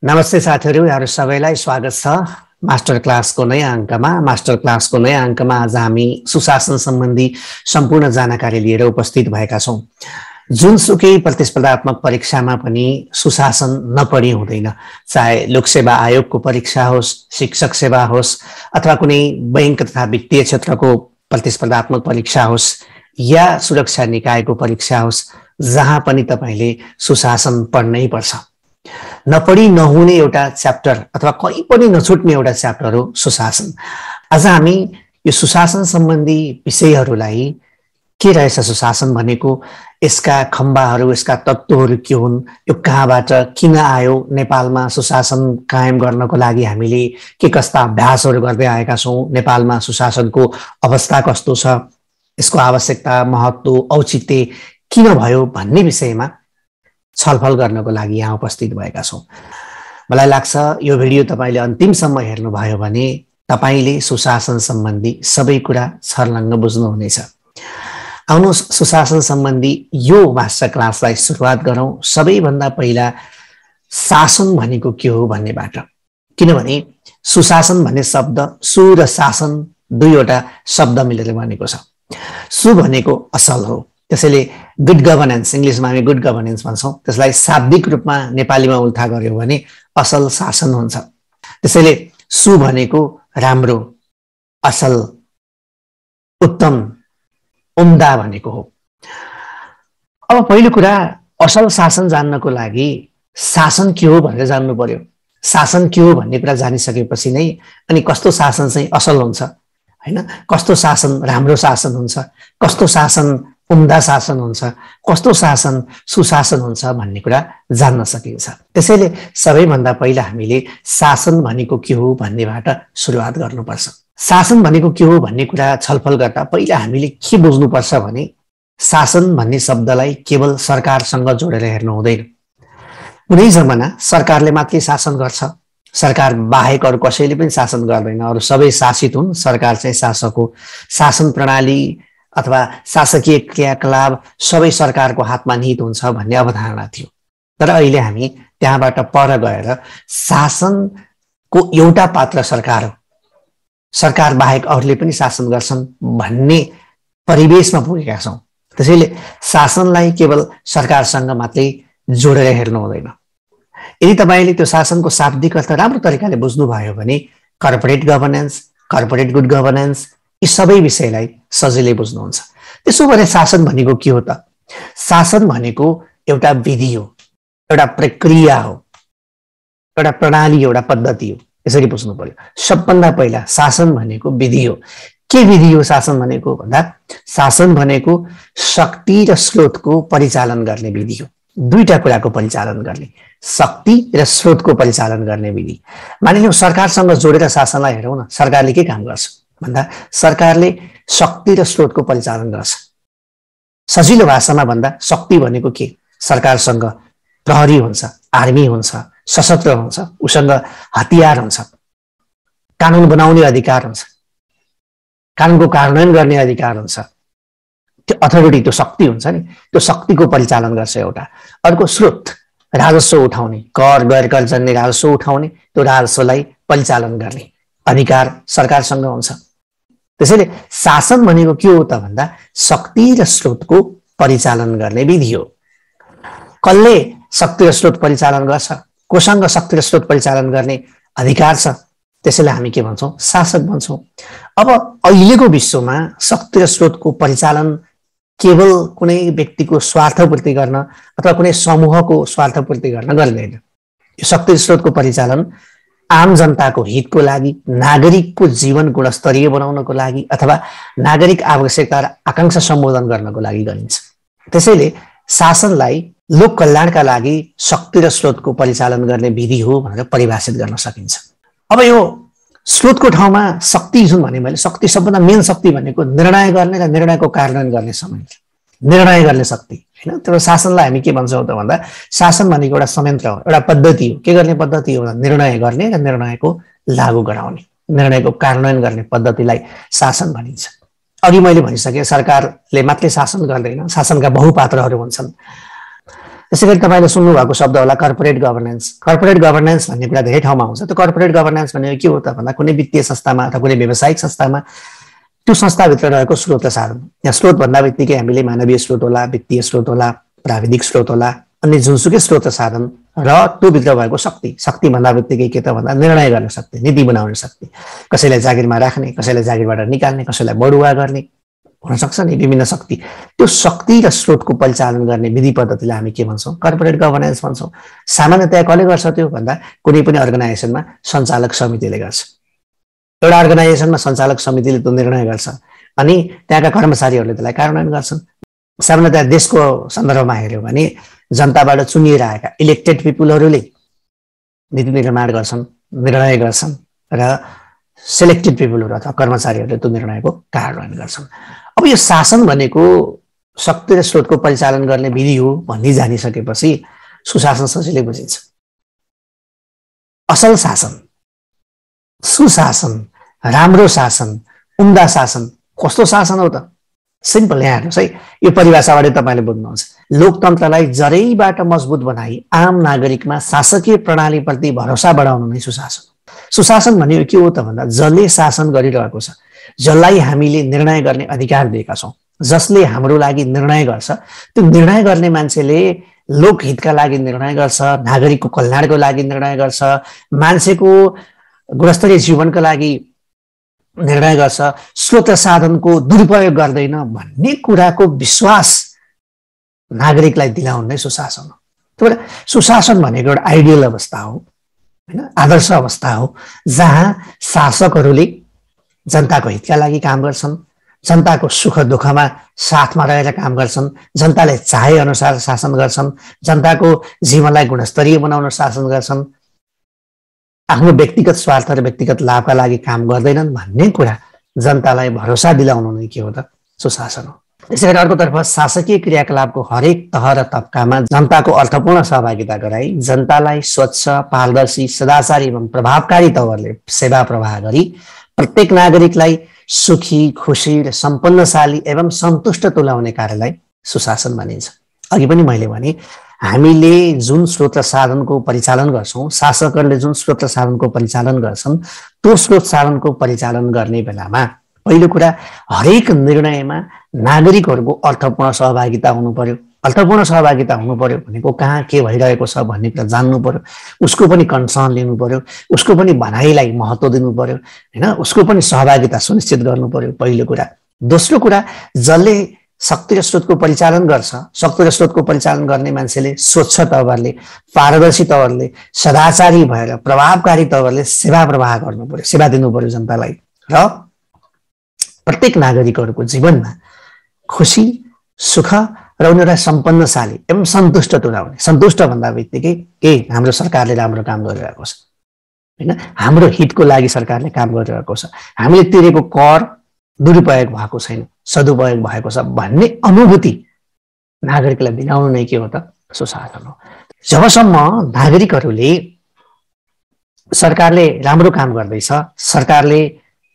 नमस्ते साथीहरू, यहाँहरू सबैलाई स्वागत छ मास्टर क्लासको नयाँ अङ्कमा। आज हामी सुशासन सम्बन्धी सम्पूर्ण जानकारी लिएर उपस्थित भएका छौँ। जुनसुकै प्रतिस्पर्धात्मक परीक्षामा पनि सुशासन नपढी हुँदैन। चाहे लोकसेवा आयोगको परीक्षा होस्, शिक्षक सेवा होस्, अथवा कुनै बैंक तथा वित्तीय क्षेत्रको प्रतिस्पर्धात्मक परीक्षा होस् या सुरक्षा निकायको परीक्षा होस्, जहाँ पनि तपाईले सुशासन पढ्नै पर्छ। नपढी नहुने एउटा च्याप्टर अथवा कहीँ पनि नछुट्ने एउटा च्याप्टर हो सुशासन। आज हामी यो सुशासन सम्बन्धी विषयहरूलाई के रहेछ सुशासन भनेको, यसका खम्बाहरू, यसका तत्त्वहरू के हुन्, यो कहाँबाट किन आयो, नेपालमा सुशासन कायम गर्नको लागि हामीले के कस्ता अभ्यासहरू गर्दै आएका छौँ, नेपालमा सुशासनको अवस्था कस्तो छ, यसको आवश्यकता, महत्त्व, औचित्य किन भयो भन्ने विषयमा छलफल गर्नको लागि यहाँ उपस्थित भएका छौँ। मलाई लाग्छ यो भिडियो तपाईले अन्तिमसम्म हेर्नुभयो भने तपाईले सुशासन सम्बन्धी सबै कुरा छर्लङ्ग बुझ्नुहुनेछ। आउनुहोस् सुशासन सम्बन्धी यो मास्टर क्लासलाई सुरुवात गरौँ। सबैभन्दा पहिला शासन भनेको के हो भन्नेबाट, किनभने सुशासन भन्ने शब्द सु र शासन दुईवटा शब्द मिलेर बनेको छ। सु भनेको असल हो, त्यसैले गुड गभर्नेन्स, इङ्ग्लिसमा हामी गुड गभर्नेन्स भन्छौँ, त्यसलाई शाब्दिक रूपमा नेपालीमा उल्था गर्यो भने असल शासन हुन्छ। त्यसैले सु भनेको राम्रो, असल, उत्तम, उम्दा भनेको हो। अब पहिलो कुरा, असल शासन जान्नको लागि शासन के हो भनेर जान्नु पर्यो। शासन के हो भन्ने कुरा जानिसकेपछि नै अनि कस्तो शासन चाहिँ असल हुन्छ, हैन, कस्तो शासन राम्रो शासन हुन्छ, कस्तो शासन उम्दा शासन हुन्छ, कस्तो शासन सुशासन हुन्छ भन्ने कुरा जान्न सकिन्छ। त्यसैले सबैभन्दा पहिला हामीले शासन भनेको के हो भन्नेबाट सुरुवात गर्नुपर्छ। शासन भनेको के हो भन्ने कुरा छलफल गर्दा पहिला हामीले के बुझ्नुपर्छ भने, शासन भन्ने शब्दलाई केवल सरकारसँग जोडेर हेर्नु हुँदैन। कुनै जमाना सरकारले मात्रै शासन गर्छ, सरकार बाहेक अरू कसैले पनि शासन गर्दैन, अरू सबै शासित हुन्, सरकार चाहिँ शासक हो। शासन प्रणाली अथवा शासकीय क्रियाकलाप सबै सरकारको हातमा निहित हुन्छ भन्ने अवधारणा थियो। तर अहिले हामी त्यहाँबाट पर गएर शासनको एउटा पात्र सरकार हो, सरकार बाहेक अरूले पनि शासन गर्छन् भन्ने परिवेशमा पुगेका छौँ। त्यसैले शासनलाई केवल सरकारसँग मात्रै जोडेर हेर्नु हुँदैन। यदि तपाईँले त्यो शासनको शाब्दिक अर्थ राम्रो तरिकाले बुझ्नुभयो भने corporate governance, corporate good governance, यी सबै विषयलाई सजिलै बुझ्नुहुन्छ। त्यसो भने शासन भनेको के हो त? शासन भनेको एउटा विधि हो, एउटा प्रक्रिया हो, एउटा प्रणाली, एउटा पद्धति हो। यसरी बुझ्नु पर्यो। सबभन्दा पहिला शासन भनेको विधि हो। के विधि हो शासन भनेको भन्दा, शासन भनेको शक्ति र स्रोतको परिचालन गर्ने विधि हो। दुईटा कुराको परिचालन गर्ने, शक्ति र स्रोतको परिचालन गर्ने विधि। मानिलिउँ सरकारसँग जोडेर शासनलाई हेरौँ न, सरकारले के काम गर्छ भन्दा सरकारले शक्ति र स्रोतको परिचालन गर्छ। सजिलो भाषामा भन्दा शक्ति भनेको के? सरकारसँग प्रहरी हुन्छ, आर्मी हुन्छ, सशस्त्र हुन्छ, उसँग हतियार हुन्छ, कानुन बनाउने अधिकार हुन्छ, कानुनको कार्यान्वयन गर्ने अधिकार हुन्छ, त्यो अथोरिटी, त्यो शक्ति हुन्छ नि, त्यो शक्तिको परिचालन गर्छ एउटा। अर्को स्रोत, राजस्व उठाउने, कर गैर करजन्य राजस्व उठाउने, त्यो राजस्वलाई परिचालन गर्ने अधिकार सरकारसँग हुन्छ। त्यसैले शासन भनेको के हो त भन्दा शक्ति र स्रोतको परिचालन गर्ने विधि हो। कसले शक्ति र स्रोत परिचालन गर्छ? कोसँग शक्ति र स्रोत परिचालन गर्ने अधिकार छ? त्यसैले हामी के भन्छौँ? शासक भन्छौँ। अब अहिलेको विश्वमा शक्ति र स्रोतको परिचालन केवल कुनै व्यक्तिको स्वार्थपूर्ति गर्न अथवा कुनै समूहको स्वार्थपूर्ति गर्न गरिँदैन। यो शक्ति र स्रोतको परिचालन आम जनताको हितको लागि, नागरिकको जीवन गुणस्तरीय बनाउनको लागि अथवा नागरिक आवश्यकता र आकांक्षा सम्बोधन गर्नको लागि गरिन्छ। त्यसैले शासनलाई लोक कल्याणका लागि शक्ति र स्रोतको परिचालन गर्ने विधि हो भनेर परिभाषित गर्न सकिन्छ। अब यो स्रोतको ठाउँमा शक्ति जुन भने मैले, शक्ति सबभन्दा मेन शक्ति भनेको निर्णय गर्ने र निर्णयको कार्यान्वयन गर्ने समय, निर्णय गर्ने शक्ति, हैन। तर शासनलाई हामी के भन्छौँ त भन्दा शासन भनेको एउटा संयन्त्र हो, एउटा पद्धति हो। के गर्ने पद्धति हो? निर्णय गर्ने र निर्णयको लागू गराउने, निर्णयको कार्यान्वयन गर्ने पद्धतिलाई शासन भनिन्छ। अघि मैले भनिसकेँ सरकारले मात्रै शासन गर्दैन, शासनका बहुपात्रहरू हुन्छन्। त्यसै गरी तपाईँले सुन्नुभएको शब्द होला कर्पोरेट गभर्नेन्स। कर्पोरेट गभर्नेन्स भन्ने कुरा धेरै ठाउँमा आउँछ। त्यो कर्पोरेट गभर्नेन्स भनेको के हो त भन्दा कुनै वित्तीय संस्थामा अथवा कुनै व्यावसायिक संस्थामा त्यो संस्थाभित्र रहेको स्रोत र साधन, यहाँ स्रोत भन्दा बित्तिकै हामीले मानवीय स्रोत होला, वित्तीय स्रोत होला, प्राविधिक स्रोत होला, अन्य जुनसुकै स्रोत र साधन र त्यो भित्र भएको शक्ति। शक्ति भन्दा बित्तिकै के त भन्दा निर्णय गर्ने शक्ति, नीति बनाउने शक्ति, कसैलाई जागिरमा राख्ने, कसैलाई जागिरबाट निकाल्ने, कसैलाई बढुवा गर्ने हुनसक्छ नि विभिन्न शक्ति। त्यो शक्ति र स्रोतको परिचालन गर्ने विधि पद्धतिलाई हामी के भन्छौँ? कर्पोरेट गभर्नेन्स भन्छौँ। सामान्यतया कसले गर्छ त्यो भन्दा कुनै पनि अर्गनाइजेसनमा सञ्चालक समितिले गर्छ। एउटा अर्गनाइजेसनमा सञ्चालक समितिले त्यो निर्णय गर्छ अनि त्यहाँका कर्मचारीहरूले त्यसलाई कार्यान्वयन गर्छन्। सामान्यतया देशको सन्दर्भमा हेऱ्यौँ भने जनताबाट चुनिएर आएका इलेक्टेड पिपुलहरूले नीति निर्माण गर्छन्, निर्णय गर्छन् र सेलेक्टेड पिपुलहरू अथवा कर्मचारीहरूले त्यो निर्णयको कार्यान्वयन गर्छन्। अब यो शासन भनेको शक्ति र स्रोतको परिचालन गर्ने विधि हो भन्ने जानिसकेपछि सुशासन सजिलै बुझिन्छ। असल शासन, सुशासन, राम्रो शासन, उम्दा शासन कस्तो शासन हो त? सिम्पल यहाँ हेर्नुहोस् है, यो परिभाषाबाट तपाईँले बुझ्नुहुन्छ। लोकतन्त्रलाई जरैबाट मजबुत बनाई आम नागरिकमा शासकीय प्रणालीप्रति भरोसा बढाउनु नै सुशासन। सुशासन भनेको के हो त भन्दा जसले शासन गरिरहेको छ, जसलाई हामीले निर्णय गर्ने अधिकार दिएका छौँ, जसले हाम्रो लागि निर्णय गर्छ, त्यो निर्णय गर्ने मान्छेले लोकहितका लागि निर्णय गर्छ, नागरिकको कल्याणको लागि निर्णय गर्छ, मान्छेको गुणस्तरीय जीवनको लागि निर्णय गर्छ, स्रोत साधनको दुरुपयोग गर्दैन भन्ने कुराको विश्वास नागरिकलाई दिलाउनु नै सुशासन हो। त्यही भएर सुशासन भनेको एउटा आइडियल अवस्था हो, हैन, आदर्श अवस्था हो जहाँ शासकहरूले जनताको हितका लागि काम गर्छन्, जनताको सुख दुःखमा साथमा रहेर काम गर्छन्, जनताले चाहे अनुसार शासन गर्छन्, जनताको जीवनलाई गुणस्तरीय बनाउन शासन गर्छन्, आफ्नो व्यक्तिगत स्वार्थ र व्यक्तिगत लाभका लागि काम गर्दैनन् भन्ने कुरा जनतालाई भरोसा दिलाउनु नै के हो त? सुशासन हो। त्यसै गरी अर्कोतर्फ शासकीय क्रियाकलापको हरेक तह र तबकामा जनताको अर्थपूर्ण सहभागिता गराई जनतालाई स्वच्छ, पारदर्शी, सदाचारी एवं प्रभावकारी तवरले सेवा प्रवाह गरी प्रत्येक नागरिकलाई सुखी, खुशी र सम्पन्नशाली एवं सन्तुष्ट तुल्याउने कार्यलाई सुशासन भनिन्छ। अघि पनि मैले भने हामीले जुन स्रोत र साधनको परिचालन गर्छौँ, शासकहरूले जुन स्रोत र साधनको परिचालन गर्छन्, त्यो स्रोत साधनको परिचालन गर्ने बेलामा पहिलो कुरा हरेक निर्णयमा नागरिकहरूको अर्थपूर्ण सहभागिता हुनु पर्यो। अर्थपूर्ण सहभागिता हुनु पर्यो भनेको कहाँ के भइरहेको छ भन्ने कुरा जान्नु पर्यो, उसको पनि कन्सर्न लिनु पर्यो, उसको पनि भनाइलाई महत्त्व दिनु पर्यो, हैन, उसको पनि सहभागिता सुनिश्चित गर्नु पर्यो पहिलो कुरा। दोस्रो कुरा, जसले शक्ति र स्रोतको परिचालन गर्छ, शक्ति र स्रोतको परिचालन गर्ने मान्छेले स्वच्छ तवरले, पारदर्शी तवरले, सदाचारी भएर, प्रभावकारी तवरले सेवा प्रवाह गर्नु पर्यो, सेवा दिनु पर्यो जनतालाई र प्रत्येक नागरिकहरूको जीवनमा खुशी, सुख र उनीहरूलाई सम्पन्नशाली एवं सन्तुष्ट तुल्याउने। सन्तुष्ट भन्दा बित्तिकै के हाम्रो सरकारले राम्रो काम गरिरहेको छ, हैन, हाम्रो हितको लागि सरकारले काम गरिरहेको छ, हामीले तिरेको कर दुरुपयोग भएको छैन, सदुपयोग भएको छ भन्ने अनुभूति नागरिकलाई दिलाउनु नै के हो त? सुशासन हो। जबसम्म नागरिकहरूले सरकारले राम्रो काम गर्दैछ, सरकारले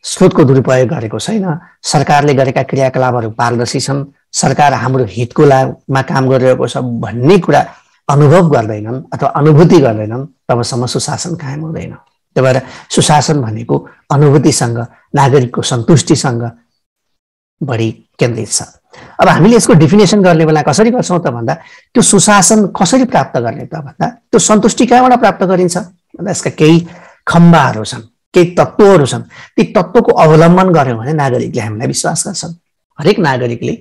स्रोतको दुरुपयोग गरेको छैन, सरकारले गरेका क्रियाकलापहरू पारदर्शी छन्, सरकार हाम्रो हितको लाभमा काम गरिरहेको छ भन्ने कुरा अनुभव गर्दैनन् अथवा अनुभूति गर्दैनन्, तबसम्म सुशासन कायम हुँदैन। त्यही भएर सुशासन भनेको अनुभूतिसँग, नागरिकको सन्तुष्टिसँग बढी केन्द्रित छ। अब हामीले यसको डिफिनेसन गर्ने बेला कसरी गर्छौँ त भन्दा त्यो सुशासन कसरी प्राप्त गर्ने त भन्दा त्यो सन्तुष्टि कहाँबाट प्राप्त गरिन्छ भन्दा यसका केही खम्बाहरू छन्, केही तत्त्वहरू छन्। ती तत्त्वको अवलम्बन गर्यौँ भने नागरिकले हामीलाई विश्वास गर्छन्। हरेक नागरिकले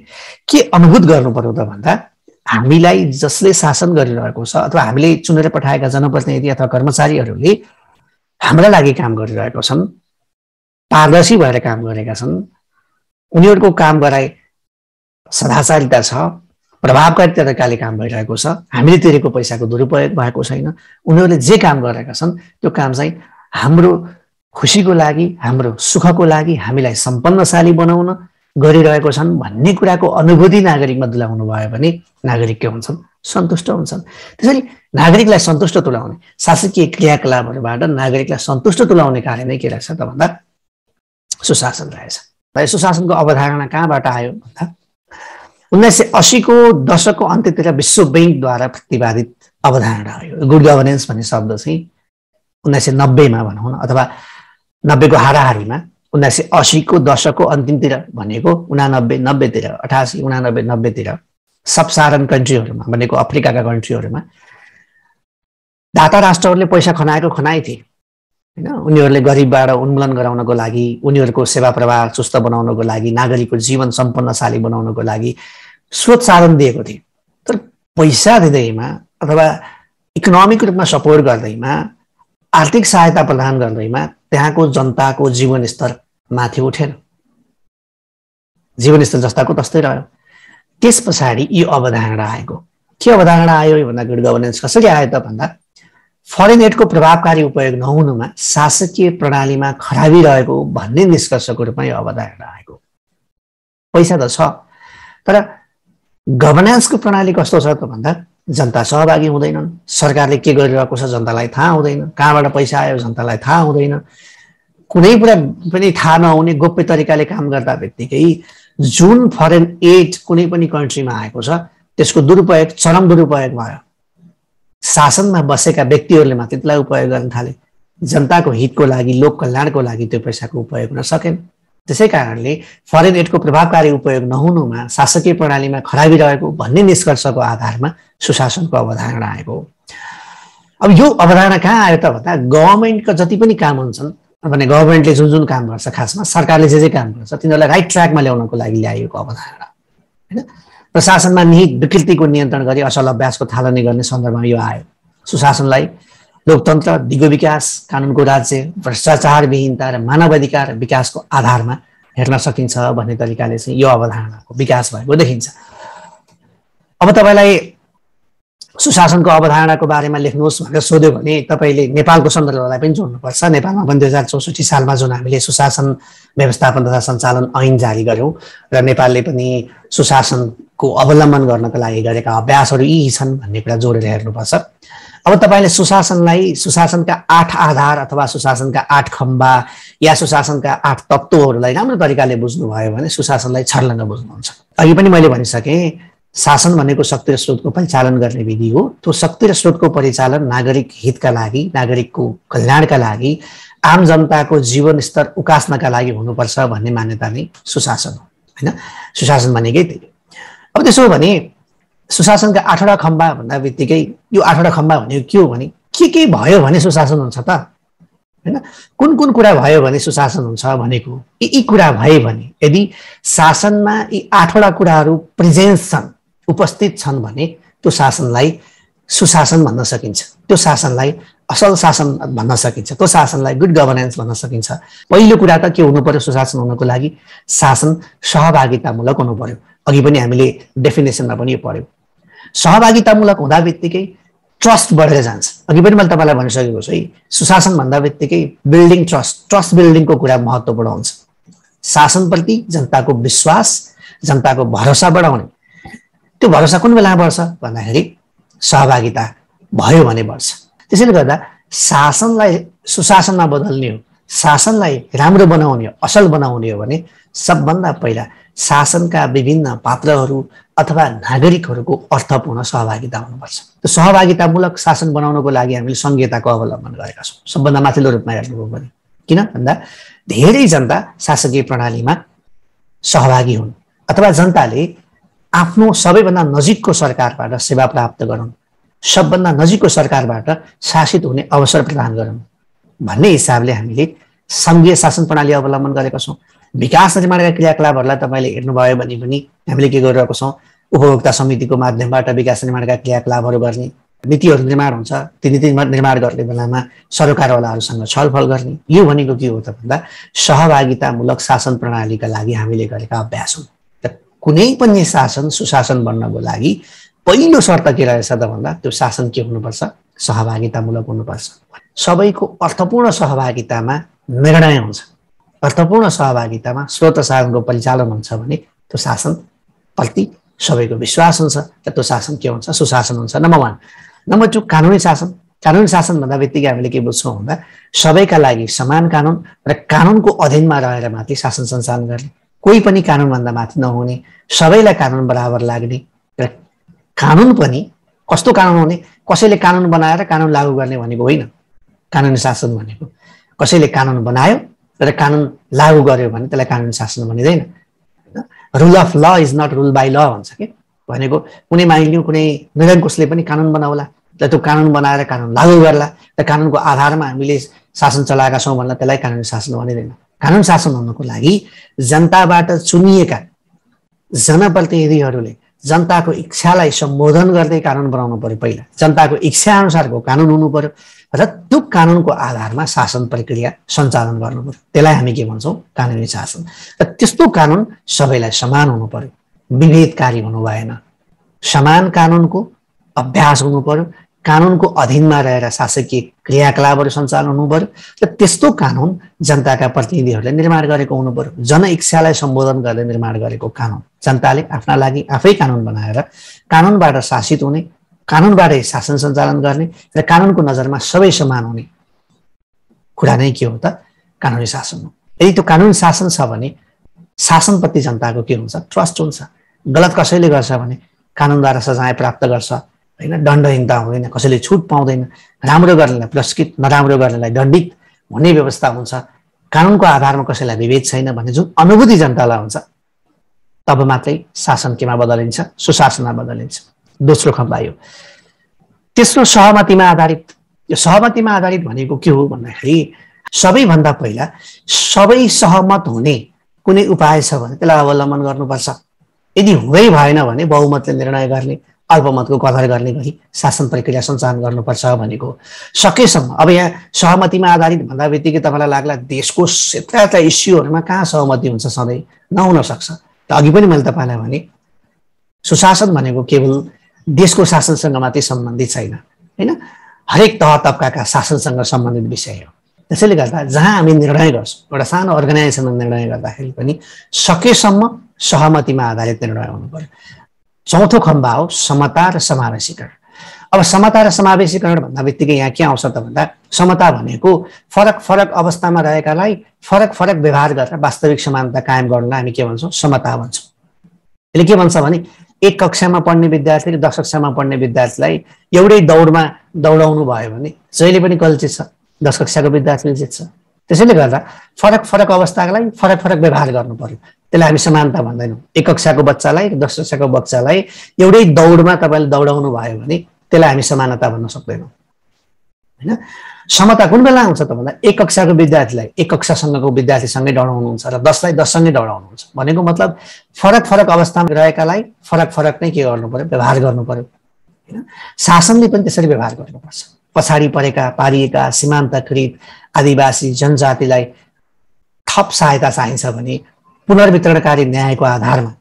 के अनुभूत गर्नु पर्यो त भन्दा हामीलाई जसले शासन गरिरहेको छ अथवा हामीले चुनेर पठाएका जनप्रतिनिधि अथवा कर्मचारीहरूले हाम्रा लागि काम गरिरहेको छन्, पारदर्शी भएर काम गरेका छन्, उनीहरूको काम गराइ सदाचारिता छ, प्रभावकारी तरिकाले काम भइरहेको छ, हामीले तिरेको पैसाको दुरुपयोग भएको छैन, उनीहरूले जे काम गरेका छन् त्यो काम चाहिँ हाम्रो खुसीको लागि, हाम्रो सुखको लागि, हामीलाई सम्पन्नशाली बनाउन गरिरहेको छन् भन्ने कुराको अनुभूति नागरिकमा दिलाउनु भयो भने नागरिक के हुन्छन्? सन्तुष्ट हुन्छन्। त्यसैले नागरिकलाई सन्तुष्ट तुल्याउने शासकीय क्रियाकलापहरूबाट नागरिकलाई सन्तुष्ट तुल्याउने कार्य नै के रहेछ त भन्दा सुशासन रहेछ। र सुशासनको अवधारणा कहाँबाट आयो भन्दा 1980 को दशकको अन्त्यतिर विश्व बैंकद्वारा प्रतिपादित अवधारणा हो। गुड गभर्नेन्स भन्ने शब्द चाहिँ 1990 मा भनौँ न, अथवा 90 को हाराहारीमा 1980 को दशकको अन्तिमतिर भनेको 89, 90 तिर, 88, 89, 90 तिर सब साधारण कन्ट्रीहरूमा भनेको अफ्रिकाका कन्ट्रीहरूमा दाता राष्ट्रहरूले पैसा खनाएको खनाइ थिए हैन। उनीहरूले गरिबबाट उन्मूलन गराउनको लागि, उनीहरूको सेवा प्रवाह चुस्त बनाउनको लागि, नागरिकको जीवन सम्पन्नशाली बनाउनको लागि स्रोत साधन दिएको थियो। तर पैसा दिँदैमा अथवा इकोनोमिक रूपमा सपोर्ट गर्दैमा, आर्थिक सहायता प्रदान गर्दैमा त्यहाँको जनताको जीवनस्तर माथि उठेन, जीवनस्तर जस्ताको तस्तै रह्यो। त्यस पछाडि यो अवधारणा आएको। के अवधारणा आयो भन्दा गुड गभर्नेन्स कसरी आयो त भन्दा फरेन एडको प्रभावकारी उपयोग नहुनुमा शासकीय प्रणालीमा खराबी रहेको भन्ने निष्कर्षको रूपमा यो अवधारणा आएको। पैसा त छ, तर गभर्नेन्सको प्रणाली कस्तो छ त भन्दा जनता सहभागी हुँदैनन्, सरकारले के गरिरहेको छ जनतालाई थाहा हुँदैन, कहाँबाट पैसा आयो जनतालाई थाहा हुँदैन, कुनै कुरा पनि थाहा नहुने गोप्य तरिकाले काम गर्दा बित्तिकै जुन फरेन एड कुनै पनि कन्ट्रीमा आएको छ त्यसको दुरुपयोग, चरम दुरुपयोग भयो। शासनमा बसेका व्यक्तिहरूले मात्र त्यसलाई उपयोग गर्न थाले, जनताको हितको लागि, लोक कल्याणको लागि त्यो पैसाको उपयोग हुन सकेन। त्यसै कारणले फरेन एडको प्रभावकारी उपयोग नहुनुमा शासकीय प्रणालीमा खराबी रहेको भन्ने निष्कर्षको आधारमा सुशासनको अवधारणा आएको। अब यो अवधारणा कहाँ आयो त भन्दा गभर्नमेन्टका जति पनि काम हुन्छन् भने गभर्नमेन्टले जुन जुन काम गर्छ, खासमा सरकारले जे काम गर्छ तिनीहरूलाई राइट ट्र्याकमा ल्याउनको लागि ल्याएको अवधारणा हैन। प्रशासनमा निहित विकृतिको नियन्त्रण गरी असल अभ्यासको थालनी गर्ने सन्दर्भमा यो आयो। सुशासनलाई लोकतन्त्र, दिगो विकास, कानुनको राज्य, भ्रष्टाचारविहीनता र मानवाधिकार विकासको आधारमा हेर्न सकिन्छ भन्ने तरिकाले चाहिँ यो अवधारणाको विकास भएको देखिन्छ। अब तपाईलाई सुशासनको अवधारणाको बारेमा लेख्नुहोस् भनेर सोध्यो भने तपाईले नेपालको सन्दर्भलाई पनि जोड्नुपर्छ। नेपालमा पनि 2064 सालमा जुन हामीले सुशासन व्यवस्थापन तथा सञ्चालन ऐन जारी गर्यौं र नेपालले पनि सुशासनको अवलम्बन गर्नका लागि गरेका अभ्यासहरू यी छन् भन्ने कुरा जोडेर हेर्नुपर्छ। अब तपाईले सुशासनका 8 आधार अथवा सुशासनका 8 खम्बा या सुशासनका 8 तत्त्वहरूलाई राम्रो तरिकाले बुझ्नुभयो भने सुशासनलाई छर्लङ्ग बुझ्नुहुन्छ। अघि पनि मैले भनिसकेँ, शासन भनेको शक्ति र स्रोतको परिचालन गर्ने विधि हो। त्यो शक्ति र स्रोतको परिचालन नागरिक हितका लागि, नागरिकको कल्याणका लागि, आम जनताको जीवन स्तर उकास्नका लागि हुनुपर्छ भन्ने मान्यता नै सुशासन हो हैन। सुशासन भनेकै त्यही। अब त्यसो भने सुशासनका 8वटा खम्बा भन्दा बित्तिकै यो 8वटा खम्बा भनेको के हो भने के भयो भने सुशासन हुन्छ त हैन। कुन कुन कुरा भयो भने सुशासन हुन्छ भनेको यी कुरा भए भने यदि शासनमा यी 8वटा कुराहरू प्रेजेन्स छन्, उपस्थित छन् भने त्यो शासनलाई सुशासन भन्न सकिन्छ, त्यो शासनलाई असल शासन भन्न सकिन्छ, त्यो शासनलाई गुड गभर्नेन्स भन्न सकिन्छ। पहिलो कुरा त के हुनु पर्यो सुशासन हुनको लागि? शासन सहभागितामूलक हुनु पर्यो। अघि पनि हामीले डेफिनेसनमा पनि यो पढ्यौं। सहभागितामूलक हुँदा बित्तिकै ट्रस्ट बढेर जान्छ। अघि पनि मैले तपाईलाई भनिसकेको छु है, सुशासन भन्दा बित्तिकै बिल्डिङ ट्रस्ट बिल्डिङको कुरा महत्त्वपूर्ण हुन्छ। शासनप्रति जनताको विश्वास, जनताको भरोसा बढाउने। त्यो भरोसा कुन बेला बढ्छ भन्दाखेरि सहभागिता भयो भने बढ्छ। त्यसैले गर्दा शासनलाई सुशासनमा बदल्ने हो, शासनलाई राम्रो बनाउने हो, असल बनाउने हो भने सबभन्दा पहिला शासनका विभिन्न पात्रहरू अथवा नागरिकहरूको अर्थपूर्ण सहभागिता हुनुपर्छ। त्यो सहभागितामूलक शासन बनाउनको लागि हामीले संहिताको अवलम्बन गरेका छौँ सबभन्दा माथिल्लो रूपमा हेर्नुभयो भने। किन भन्दा धेरै जनता शासकीय प्रणालीमा सहभागी हुन् अथवा जनताले आफ्नो सबैभन्दा नजिकको सरकारबाट सेवा प्राप्त गरून्, सबभन्दा नजिकको सरकारबाट शासित हुने अवसर प्रदान गरून् भन्ने हिसाबले हामीले संघीय शासन प्रणाली अवलम्बन गरेका छौँ। विकास निर्माणका क्रियाकलापहरूलाई तपाईँले हेर्नुभयो भने पनि हामीले के गरिरहेको छौँ? उपभोक्ता समितिको माध्यमबाट विकास निर्माणका क्रियाकलापहरू गर्ने, नीतिहरू निर्माण हुन्छ। ती नीति निर्माण गर्ने बेलामा सरकारवालाहरूसँग छलफल गर्ने। यो भनेको के हो त भन्दा सहभागितामूलक शासन प्रणालीका लागि हामीले गरेका अभ्यास हुन्। कुनै पनि शासन सुशासन बन्नको लागि पहिलो शर्त के रहेछ त भन्दा त्यो शासन के हुनुपर्छ? सहभागितामूलक हुनुपर्छ। सबैको अर्थपूर्ण सहभागितामा निर्णय हुन्छ, अर्थपूर्ण सहभागितामा स्रोत साधनको परिचालन हुन्छ भने त्यो शासन प्रति सबैको विश्वास हुन्छ र त्यो शासन के हुन्छ? सुशासन हुन्छ। नम्बर 1। नम्बर 2 कानुनी शासन। कानुनी शासन भन्दा बित्तिकै हामीले के बुझ्छौँ भन्दा सबैका लागि समान कानुन र कानुनको अधीनमा रहेर मात्रै शासन सञ्चालन गर्ने। कोही पनि कानुनभन्दा माथि नहुने, सबैलाई कानुन बराबर लाग्ने र कानुन पनि कस्तो कानुन हुने, कसैले कानुन बनाएर कानुन लागू गर्ने भनेको होइन। कानुनी शासन भनेको कसैले कानुन बनायो र कानुन लागू गर्यो भने त्यसलाई कानुनी शासन भनिँदैन। रुल अफ ल इज नट रुल बाई ल भन्छ के, भनेको कुनै मानिलिउँ कुनै निरङ्कुशले पनि कानुन बनाउला, त्यो कानुन बनाएर कानुन लागू गर्ला र कानुनको आधारमा हामीले शासन चलाएका छौँ भन्दा त्यसलाई कानुनी शासन भनिँदैन। कानुन शासन हुनुको लागि जनताबाट चुनिएका जनप्रतिनिधिहरूले जनताको इच्छालाई सम्बोधन गर्दै कानुन बनाउनु पर्यो। पहिला जनताको इच्छा अनुसारको कानुन हुनु पर्यो र त्यो कानुनको आधारमा शासन प्रक्रिया सञ्चालन गर्नु पर्यो। त्यसलाई हामी के भन्छौँ? कानुनी शासन। र त्यस्तो कानुन सबैलाई समान हुनु पर्यो, विभेदकारी हुनु भएन। समान कानुनको अभ्यास हुनु पर्यो, कानुनको अधीनमा रहेर शासकीय क्रियाकलापहरू सञ्चालन हुनु पर्यो र त्यस्तो कानुन जनताका प्रतिनिधिहरूले निर्माण गरेको हुनु पर्यो। जनइच्छालाई सम्बोधन गर्दै निर्माण गरेको कानुन, जनताले आफ्ना लागि आफै कानुन बनाएर कानुनबाट शासित हुने, कानुनबाटै शासन सञ्चालन गर्ने र कानुनको नजरमा सबै समान हुने कुरा नै के हो त? कानुनी शासन हो। यदि त्यो कानुनी शासन छ भने शासनप्रति जनताको के हुन्छ? ट्रस्ट हुन्छ। गलत कसैले गर्छ भने कानुनद्वारा सजाय प्राप्त गर्छ, होइन, दण्डहीनता हुँदैन, कसैले छुट पाउँदैन, राम्रो गर्नेलाई पुरस्कृत, नराम्रो गर्नेलाई दण्डित हुने व्यवस्था हुन्छ। कानुनको आधारमा कसैलाई विभेद छैन भन्ने जुन अनुभूति जनतालाई हुन्छ, तब मात्रै शासन केमा बदलिन्छ? सुशासनमा बदलिन्छ। दोस्रो खम्बा यो। तेस्रो सहमतिमा आधारित। यो सहमतिमा आधारित भनेको के हो भन्दाखेरि सबैभन्दा पहिला सबै सहमत हुने कुनै उपाय छ भने त्यसलाई अवलम्बन गर्नुपर्छ। यदि हुँदै भएन भने बहुमतले निर्णय गर्ने, अल्पमतको कदर गर्ने गरी शासन प्रक्रिया सञ्चालन गर्नुपर्छ भनेको। सकेसम्म अब यहाँ सहमतिमा आधारित भन्दा बित्तिकै तपाईँलाई लाग्ला देशको क्षेत्रका इस्युहरूमा कहाँ सहमति हुन्छ? सधैँ नहुन सक्छ। त अघि पनि मैले तपाईँलाई भने सुशासन भनेको केवल देशको शासनसँग मात्रै सम्बन्धित छैन, होइन, हरेक तह तब्काका शासनसँग सम्बन्धित विषय हो। त्यसैले गर्दा जहाँ हामी निर्णय गर्छौँ, एउटा सानो अर्गनाइजेसनमा निर्णय गर्दाखेरि पनि सकेसम्म सहमतिमा आधारित निर्णय हुनु पर्यो। चौथो खम्बा हो समता र समावेशीकरण। अब समता र समावेशीकरण भन्दा बित्तिकै यहाँ के आउँछ त भन्दा समता भनेको फरक फरक अवस्थामा रहेकालाई फरक फरक व्यवहार गरेर वास्तविक समानता कायम गर्नलाई हामी के भन्छौँ? समता भन्छौँ। यसले के भन्छ भने एक कक्षामा पढ्ने विद्यार्थी र 10 कक्षामा पढ्ने विद्यार्थीलाई एउटै दौडमा दौडाउनु भयो भने जहिले पनि कसले जित्छ? 10 कक्षाको विद्यार्थीले जित्छ। त्यसैले गर्दा फरक फरक अवस्थालाई फरक फरक व्यवहार गर्नु पर्यो। त्यसलाई हामी समानता भन्दैनौँ। एक कक्षाको बच्चालाई 10 कक्षाको बच्चालाई एउटै दौडमा तपाईँले दौडाउनु भयो भने त्यसलाई हामी समानता भन्न सक्दैनौँ, होइन। समता कुन बेला आउँछ त भन्दा एक कक्षाको विद्यार्थीलाई एक कक्षासँगको विद्यार्थीसँगै दौडाउनुहुन्छ र 10लाई 10सँगै दौडाउनुहुन्छ भनेको मतलब फरक फरक अवस्थामा रहेकालाई फरक फरक नै के गर्नु पर्यो? व्यवहार गर्नु पर्यो, होइन। शासनले पनि त्यसरी व्यवहार गर्नुपर्छ। पछाडि परेका, पारिएका, सीमान्तकृत आदिवासी जनजातिलाई थप सहायता चाहिन्छ भने पुनर्वितरणकारी न्यायको आधारमा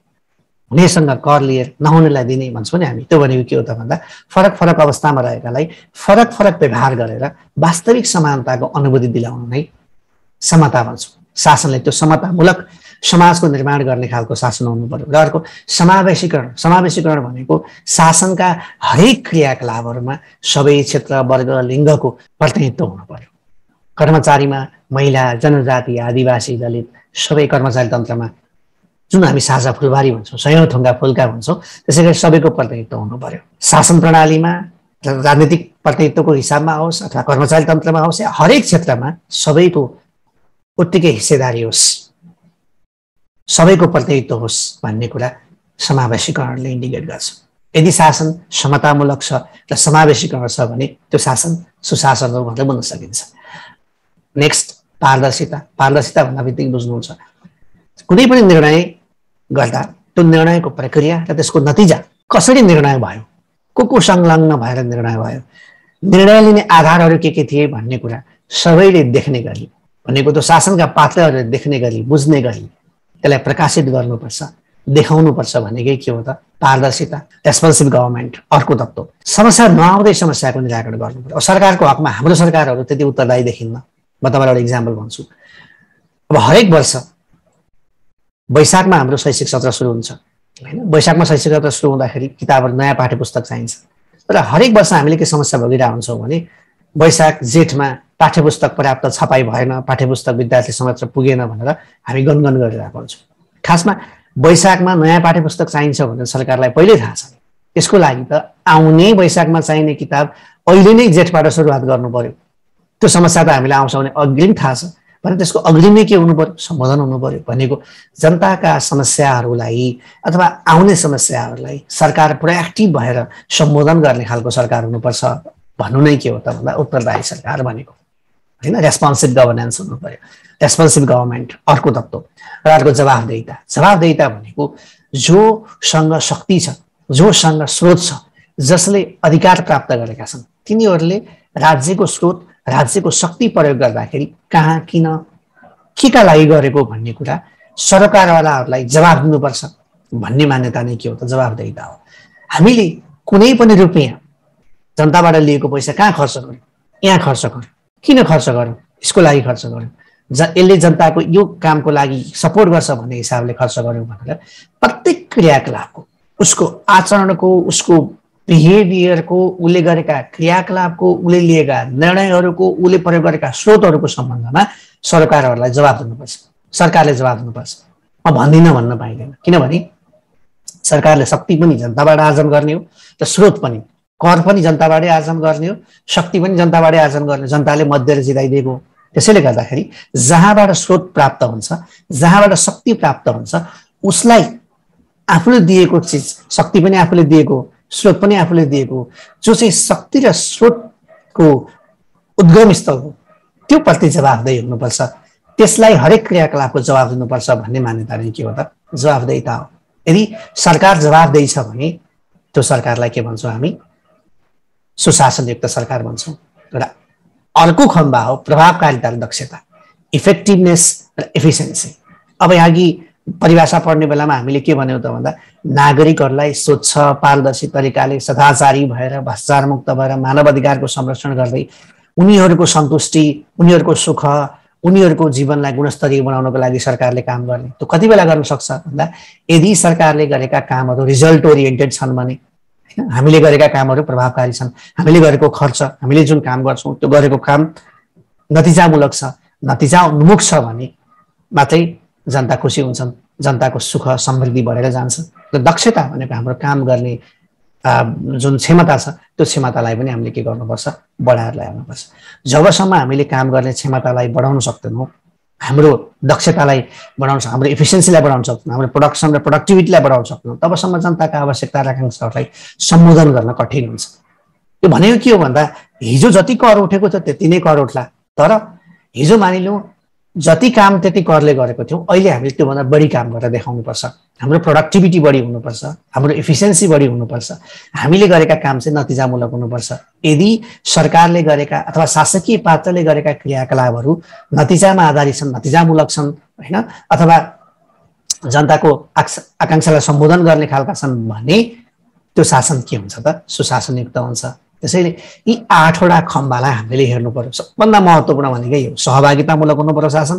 हुनेसँग कर लिएर नहुनेलाई दिने भन्छौँ नि हामी। त्यो भनेको के हो त भन्दा फरक फरक अवस्थामा रहेकालाई फरक फरक व्यवहार गरेर वास्तविक समानताको अनुभूति दिलाउनु नै समता भन्छौँ। शासनले त्यो समतामूलक समाजको निर्माण गर्ने खालको शासन हुनु पर्यो। र अर्को समावेशीकरण। समावेशीकरण भनेको शासनका हरेक क्रियाकलापहरूमा सबै क्षेत्र, वर्ग, लिङ्गको प्रतिनिधित्व हुनु पर्यो। कर्मचारीमा महिला, जनजाति, आदिवासी, दलित सबै कर्मचारी तन्त्रमा जुन हामी साझा फुलबारी भन्छौँ, सयौं थुङ्गा फुल्का भन्छौँ, त्यसै गरी सबैको प्रतिनिधित्व हुनु पर्यो। शासन प्रणालीमा राजनीतिक प्रतिनिधित्वको हिसाबमा होस् अथवा कर्मचारी तन्त्रमा होस् या हरेक क्षेत्रमा सबैको उत्तिकै हिस्सेदारी होस्, सबैको प्रतिनिधित्व होस् भन्ने कुरा समावेशीकरणले इन्डिकेट गर्छ। यदि शासन समतामूलक छ र समावेशीकरण छ भने त्यो शासन सुशासन हो भनेर भन्न सकिन्छ। नेक्स्ट पारदर्शिता। पारदर्शिता भन्दा बित्तिकै बुझ्नुहुन्छ कुनै पनि निर्णय गर्दा त्यो निर्णयको प्रक्रिया र त्यसको नतिजा कसरी निर्णय भयो, को संलग्न भएर निर्णय भयो, निर्णय लिने आधारहरू के थिए भन्ने कुरा सबैले देख्ने गरी भनेको त्यो शासनका पात्रहरूले देख्ने गरी, बुझ्ने गरी त्यसलाई प्रकाशित गर्नुपर्छ, देखाउनुपर्छ भनेकै के हो त? पारदर्शिता, रेस्पोन्सिभ गभर्मेन्ट। अर्को तत्त्व समस्या नआउँदै समस्याको निराकरण गर्नु पर्यो। सरकारको हकमा हाम्रो सरकारहरू त्यति उत्तरदायी देखिन्न। म तपाईँलाई एउटा इक्जाम्पल भन्छु। अब हरेक वर्ष वैशाखमा हाम्रो शैक्षिक सत्र सुरु हुन्छ, होइन। वैशाखमा शैक्षिक सत्र सुरु हुँदाखेरि किताबहरू, नयाँ पाठ्यपुस्तक चाहिन्छ। तर हरेक वर्ष हामीले के समस्या भोगिरहेको हुन्छौँ भने वैशाख जेठमा पाठ्यपुस्तक पर्याप्त छपाई भएन, पाठ्यपुस्तक विद्यार्थी समक्ष पुगेन भनेर हामी गनगन गरिरहेको हुन्छौँ। खासमा वैशाखमा नयाँ पाठ्यपुस्तक चाहिन्छ भनेर सरकारलाई पहिल्यै थाहा छ। त्यसको लागि त आउने वैशाखमा चाहिने किताब अहिले नै जेठबाट सुरुवात गर्नु पर्यो। त्यो समस्या त हामीलाई आउँछ भने अग्रिम थाहा छ भने त्यसको अग्रिमै के हुनु पर्यो, सम्बोधन हुनु पर्यो। भनेको जनताका समस्याहरूलाई अथवा आउने समस्याहरूलाई सरकार प्रोएक्टिभ भएर सम्बोधन गर्ने खालको सरकार हुनुपर्छ भन्नु नै के हो त भन्दा उत्तरदायी सरकार भनेको, होइन? रेस्पोन्सिभ गभर्नेन्स हुनु पर्यो, रेस्पोन्सिभ गभर्मेन्ट अर्को तत्त्व। र अर्को जवाफदेहिता। जवाफदेहिता भनेको जोसँग शक्ति छ, जोसँग स्रोत छ, जसले अधिकार प्राप्त गरेका छन्, तिनीहरूले राज्यको स्रोत, राज्यको शक्ति प्रयोग गर्दाखेरि कहाँ, किन, केका लागि गरेको भन्ने कुरा सरकारवालाहरूलाई जवाफ दिनुपर्छ भन्ने मान्यता नै के हो त जवाफदेहिता हो। हामीले कुनै पनि रुपियाँ जनताबाट लिएको पैसा कहाँ खर्च गर्यौँ, यहाँ खर्च गर्यौँ, किन खर्च गर्यौँ, यसको लागि खर्च गर्यौँ, यसले जनताको यो कामको लागि सपोर्ट गर्छ भन्ने हिसाबले खर्च गर्यौँ भनेर प्रत्येक क्रियाकलापको, उसको आचरणको, उसको बिहेभियरको, उसले गरेका क्रियाकलापको, उसले लिएका निर्णयहरूको, उसले प्रयोग गरेका स्रोतहरूको सम्बन्धमा सरकारहरूलाई जवाब दिनुपर्छ, सरकारले जवाब दिनुपर्छ। म भन्दिनँ भन्न पाइँदैन, किनभने सरकारले शक्ति पनि जनताबाट आर्जन गर्ने हो र स्रोत पनि, कर पनि जनताबाटै आर्जन गर्ने हो, शक्ति पनि जनताबाटै आर्जन गर्ने, जनताले मध्यले जिताइदिएको। त्यसैले गर्दाखेरि जहाँबाट स्रोत प्राप्त हुन्छ, जहाँबाट शक्ति प्राप्त हुन्छ, उसलाई आफूले दिएको चिज, शक्ति पनि आफूले दिएको, स्रोत पनि आफूले दिएको, जो चाहिँ शक्ति र स्रोतको उद्गम स्थल हो, त्यो प्रति जवाफदेही हुनुपर्छ। त्यसलाई हरेक क्रियाकलापको जवाब दिनुपर्छ भन्ने मान्यता नै के हो त जवाफदेहिता हो। यदि सरकार जवाफदेही छ भने त्यो सरकारलाई के भन्छौँ हामी, सुशासनयुक्त सरकार भन्छौँ। र अर्को खम्बा हो प्रभावकारिता र दक्षता, इफेक्टिभनेस र एफिसियन्सी। अब यहाँ कि परिभाषा पढ्ने बेलामा हामीले के भन्यौँ त भन्दा नागरिकहरूलाई स्वच्छ पारदर्शी तरिकाले सदाचारी भएर भ्रष्टाचारमुक्त भएर मानव अधिकारको संरक्षण गर्दै उनीहरूको सन्तुष्टि, उनीहरूको सुख, उनीहरूको जीवनलाई गुणस्तरीय बनाउनको लागि सरकारले काम गर्ने। त्यो कति बेला गर्न सक्छ भन्दा यदि सरकारले गरेका कामहरू रिजल्ट ओरिएन्टेड छन् भने, हामीले गरेका कामहरू प्रभावकारी छन्, हामीले गरेको खर्च, हामीले जुन काम गर्छौँ त्यो गरेको काम नतिजामूलक छ, नतिजा उन्मुख छ भने मात्रै जनता खुसी हुन्छन्, जनताको सुख समृद्धि बढेर जान्छ। र दक्षता भनेको हाम्रो काम गर्ने जुन क्षमता छ त्यो क्षमतालाई पनि हामीले के गर्नुपर्छ, बढाएर ल्याउनुपर्छ। जबसम्म हामीले काम गर्ने क्षमतालाई बढाउन सक्दैनौँ, हाम्रो दक्षतालाई बढाउन, हाम्रो इफिसियन्सीलाई बढाउन सक्दैनौँ, हाम्रो प्रोडक्सन र प्रोडक्टिभिटीलाई बढाउन सक्दैनौँ, तबसम्म जनताका आवश्यकता र आकाङ्क्षाहरूलाई सम्बोधन गर्न कठिन हुन्छ। यो भनेको के हो भन्दा हिजो जति कर उठेको छ त्यति नै कर उठ्ला, तर हिजो मानिलिउँ जति काम त्यति करले गरेको थियौँ, अहिले हामीले त्योभन्दा बढी काम गरेर देखाउनुपर्छ। हाम्रो प्रोडक्टिभिटी बढी हुनुपर्छ, हाम्रो इफिसियन्सी बढी हुनुपर्छ, हामीले गरेका काम चाहिँ नतिजामूलक हुनुपर्छ। यदि सरकारले गरेका अथवा शासकीय पात्रले गरेका क्रियाकलापहरू नतिजामा आधारित छन्, नतिजामूलक छन्, होइन, अथवा जनताको आकाङ्क्षालाई सम्बोधन गर्ने खालका छन् भने त्यो शासन के हुन्छ त सुशासनयुक्त हुन्छ। त्यसैले यी 8वटा खम्बालाई हामीले हेर्नु पर्यो। सबभन्दा महत्त्वपूर्ण भनेकै यो सहभागितामूलक हुनु पर्यो शासन,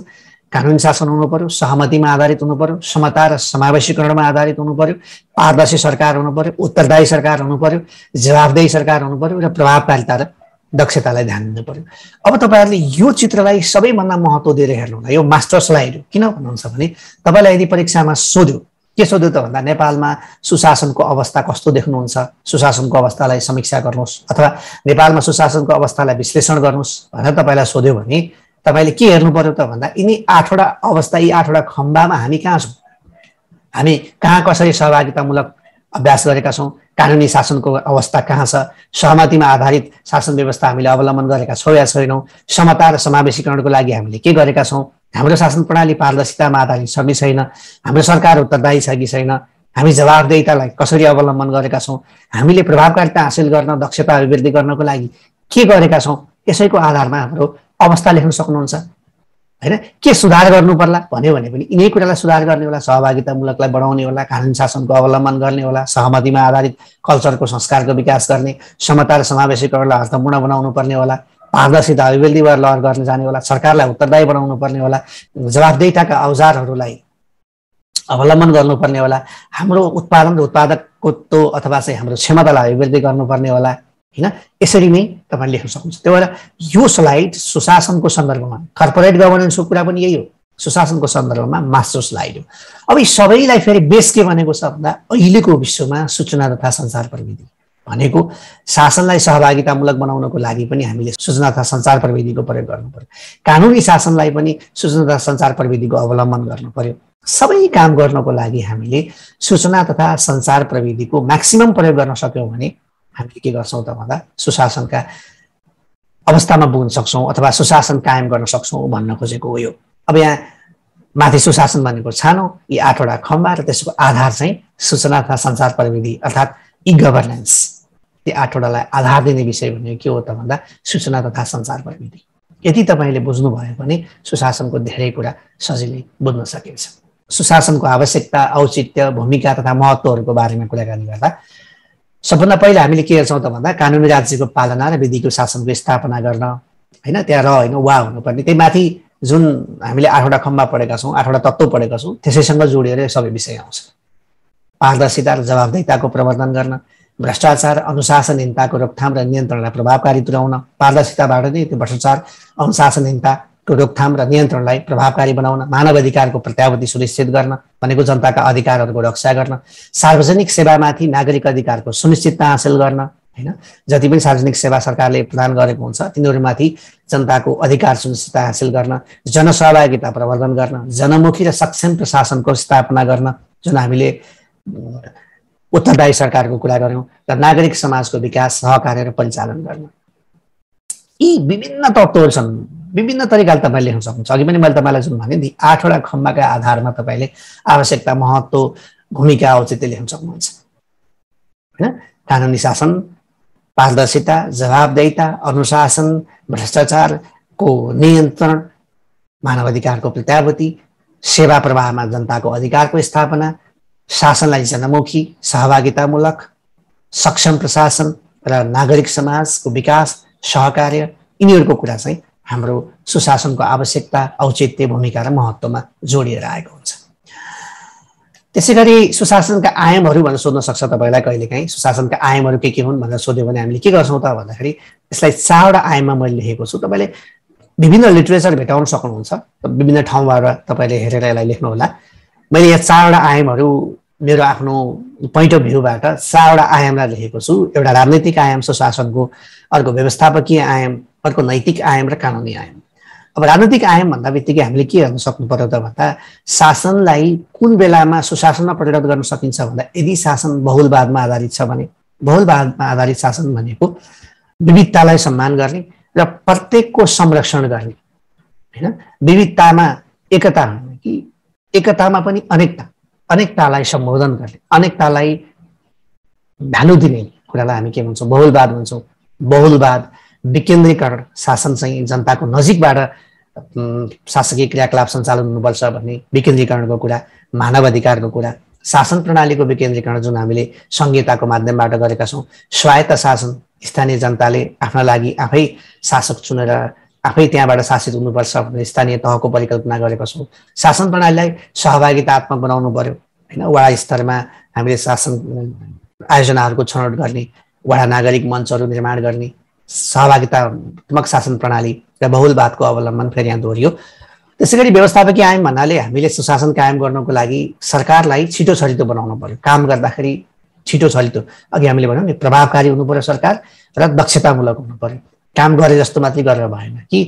कानुनी शासन हुनु पर्यो, सहमतिमा आधारित हुनु पर्यो, समता र समावेशीकरणमा आधारित हुनु पर्यो, पारदर्शी सरकार हुनु पर्यो, उत्तरदायी सरकार हुनु पर्यो, जवाफदेही सरकार हुनु पर्यो र प्रभावकारिता र दक्षतालाई ध्यान दिनु पर्यो। अब तपाईँहरूले यो चित्रलाई सबैभन्दा महत्त्व दिएर हेर्नु होला। यो मास्टर स्लाइड हो। किन भन्नुहुन्छ भने तपाईँलाई यदि परीक्षामा सोध्यो के सोध्यो त भन्दा नेपालमा सुशासनको अवस्था कस्तो देख्नुहुन्छ, सुशासनको अवस्थालाई समीक्षा गर्नुहोस् अथवा नेपालमा सुशासनको अवस्थालाई विश्लेषण गर्नुहोस् भनेर तपाईँलाई सोध्यो भने तपाईँले के हेर्नु पर्यो त भन्दा यिनी 8वटा अवस्था, यी 8वटा खम्बामा हामी कहाँ छौँ, हामी कहाँ कसरी सहभागितामूलक अभ्यास गरेका छौँ, कानुनी शासनको अवस्था कहाँ छ, सहमतिमा आधारित शासन व्यवस्था हामीले अवलम्बन गरेका छौँ या छैनौँ, समता र समावेशीकरणको लागि हामीले के गरेका छौँ, हाम्रो शासन प्रणाली पारदर्शितामा आधारित छ कि छैन, हाम्रो सरकार उत्तरदायी छ कि छैन, हामी जवाफदेहितालाई कसरी अवलम्बन गरेका छौँ, हामीले प्रभावकारिता हासिल गर्न, दक्षता अभिवृद्धि गर्नको लागि के गरेका छौँ, यसैको आधारमा हाम्रो अवस्था लेख्न सक्नुहुन्छ। होइन, के सुधार गर्नु पर्ला भन्यो भने पनि यिनै कुरालाई सुधार गर्ने होला, सहभागितामूलकलाई बढाउने होला, कानुनी शासनको अवलम्बन गर्ने होला, सहमतिमा आधारित कल्चरको संस्कारको विकास गर्ने, समता र समावेशीकरणलाई अर्थपूर्ण बनाउनु पर्ने होला, पारदर्शिता अभिवृद्धि भएर लहर गर्न जाने होला, सरकारलाई उत्तरदायी बनाउनु पर्ने होला, जवाफदेहिताका औजारहरूलाई अवलम्बन गर्नुपर्ने होला, हाम्रो उत्पादन र उत्पादकत्व अथवा चाहिँ हाम्रो क्षमतालाई अभिवृद्धि गर्नुपर्ने होला। होइन, यसरी नै तपाईँले लेख्न सक्नुहुन्छ। त्यही भएर यो स्लाइड सुशासनको सन्दर्भमा, कर्पोरेट गभर्नेन्सको कुरा पनि यही हो, सुशासनको सन्दर्भमा मास्टर स्लाइड हो। अब यी सबैलाई फेरि बेस के भनेको छ भन्दा अहिलेको विश्वमा सूचना तथा सञ्चार प्रविधि भनेको शासनलाई सहभागितामूलक बनाउनको लागि पनि हामीले सूचना तथा सञ्चार प्रविधिको प्रयोग गर्नु पर्यो। कानुनी शासनलाई पनि सूचना तथा सञ्चार प्रविधिको अवलम्बन गर्नु पर्यो। सबै काम गर्नको लागि हामीले सूचना तथा सञ्चार प्रविधिको म्याक्सिमम प्रयोग गर्न सक्यौँ भने हामीले के गर्छौँ त भन्दा सुशासनका अवस्थामा पुग्न सक्छौँ अथवा सुशासन कायम गर्न सक्छौँ भन्न खोजेको हो यो। अब यहाँ माथि सुशासन भनेको छानो, यी 8वटा खम्बा र त्यसको आधार चाहिँ सूचना तथा सञ्चार प्रविधि अर्थात् ई गभर्नेन्स। ती 8वटालाई आधार दिने विषय भनेको के हो त भन्दा सूचना तथा सञ्चार प्रविधि। यदि तपाईँले बुझ्नुभयो भने सुशासनको धेरै कुरा सजिलै बुझ्न सकिन्छ। सुशासनको आवश्यकता, औचित्य, भूमिका तथा महत्त्वहरूको बारेमा कुराकानी गर्दा सबभन्दा पहिला हामीले के हेर्छौँ त भन्दा कानुनी राज्यको पालना र विधिको शासनको स्थापना गर्न, हैन, त्यहाँ र होइन वा हुनुपर्ने। त्यही माथि जुन हामीले 8वटा खम्बा पढेका छौँ, 8वटा तत्त्व पढेका छौँ, त्यसैसँग जोडिएर सबै विषय आउँछ। पारदर्शिता र जवाबदेहिताको प्रवर्धन गर्न, भ्रष्टाचार, अनुशासनहीनताको रोकथाम र नियन्त्रणलाई प्रभावकारी तुल्याउन, पारदर्शिताबाट नै त्यो भ्रष्टाचार, अनुशासनहीनताको रोकथाम र नियन्त्रणलाई प्रभावकारी बनाउन, मानव अधिकारको प्रत्याभूति सुनिश्चित गर्न भनेको जनताका अधिकारहरूको रक्षा गर्न, सार्वजनिक सेवामाथि नागरिक अधिकारको सुनिश्चितता हासिल गर्न, हैन, जति पनि सार्वजनिक सेवा सरकारले प्रदान गरेको हुन्छ तिनीहरूमाथि जनताको अधिकार सुनिश्चितता हासिल गर्न, जनसहभागिता प्रवर्धन गर्न, जनमुखी र सक्षम प्रशासनको स्थापना गर्न जुन हामीले उत्तरदायी सरकारको कुरा गर्यौं, र नागरिक समाजको विकास, सहकार्य र परिचालन गर्न। यी विभिन्न तत्त्वहरू छन्, विभिन्न तरिकाले तपाईँले लेख्न सक्नुहुन्छ। अघि पनि मैले तपाईँलाई जुन भने नि 8वटा खम्बाका आधारमा तपाईँले आवश्यकता, महत्त्व, भूमिका, औचित्य लेख्न सक्नुहुन्छ, हैन। कानुनी शासन, पारदर्शिता, जवाबदेहिता, अनुशासन, भ्रष्टाचारको नियन्त्रण, मानव अधिकारको प्रत्याभूति, सेवा प्रवाहमा जनताको अधिकारको स्थापना, शासनलाई जनमुखी, सहभागितामूलक, सक्षम प्रशासन र नागरिक समाजको विकास, सहकार्य, यिनीहरूको कुरा चाहिँ हाम्रो सुशासनको आवश्यकता, औचित्य, भूमिका र महत्त्वमा जोडिएर आएको हुन्छ। त्यसैगरी सुशासनका आयामहरू भनेर सोध्न सक्छ तपाईँलाई कहिलेकाहीँ। सुशासनका आयामहरू के हुन् भनेर सोध्यो भने हामीले के गर्छौँ त भन्दाखेरि यसलाई 4वटा आयाममा मैले लेखेको छु। तपाईँले विभिन्न लिटरेचर भेटाउन सक्नुहुन्छ, विभिन्न ठाउँबाट तपाईँले हेरेर यसलाई लेख्नुहोला। मैले यहाँ 4वटा आयामहरू मेरो आफ्नो पोइन्ट अफ भ्यूबाट 4वटा आयामलाई लेखेको छु। एउटा राजनैतिक आयाम सुशासनको, अर्को व्यवस्थापकीय आयाम, अर्को नैतिक आयाम र कानुनी आयाम। अब राजनैतिक आयाम भन्दा बित्तिकै हामीले के हेर्न सक्नु पर्यो त भन्दा शासनलाई कुन बेलामा सुशासनमा परिणत गर्न सकिन्छ भन्दा यदि शासन बहुलवादमा आधारित छ भने, बहुलवादमा आधारित शासन भनेको विविधतालाई सम्मान गर्ने र प्रत्येकको संरक्षण गर्ने, हैन। विविधतामा एकता हुने कि एकतामा पनि अनेकता, अनेकतालाई सम्बोधन गर्ने, अनेकतालाई भ्यालु दिने कुरालाई हामी के भन्छौँ? बहुलवाद भन्छौँ। बहुलवाद, विकेन्द्रीकरण, शासन चाहिँ जनताको नजिकबाट शासकीय क्रियाकलाप सञ्चालन हुनुपर्छ भन्ने विकेन्द्रीकरणको कुरा, मानव अधिकारको कुरा, शासन प्रणालीको विकेन्द्रीकरण जुन हामीले संहिताको माध्यमबाट गरेका छौँ, स्वायत्त शासन, स्थानीय जनताले आफ्ना लागि आफै शासक चुनेर आफै त्यहाँबाट शासित हुनुपर्छ भन्ने स्थानीय तहको परिकल्पना गरेका छौँ। शासन प्रणालीलाई सहभागितात्मक बनाउनु पर्यो, हैन। वडा स्तरमा हामीले शासन आयोजनाहरूको छनौट गर्ने, वडा नागरिक मञ्चहरू निर्माण गर्ने, सहभागितात्मक शासन प्रणाली र बहुलवादको अवलम्बन फेरि यहाँ दोहोरियो। त्यसैगरी व्यवस्थापकीय आयाम भन्नाले हामीले सुशासन कायम गर्नको लागि सरकारलाई छिटो छरितो बनाउनु पर्यो। काम गर्दाखेरि छिटो छरितो, अघि हामीले भन्यौँ नि, प्रभावकारी हुनु पर्यो सरकार र दक्षतामूलक हुनु पर्यो। काम गरे जस्तो मात्रै गरेर भएन कि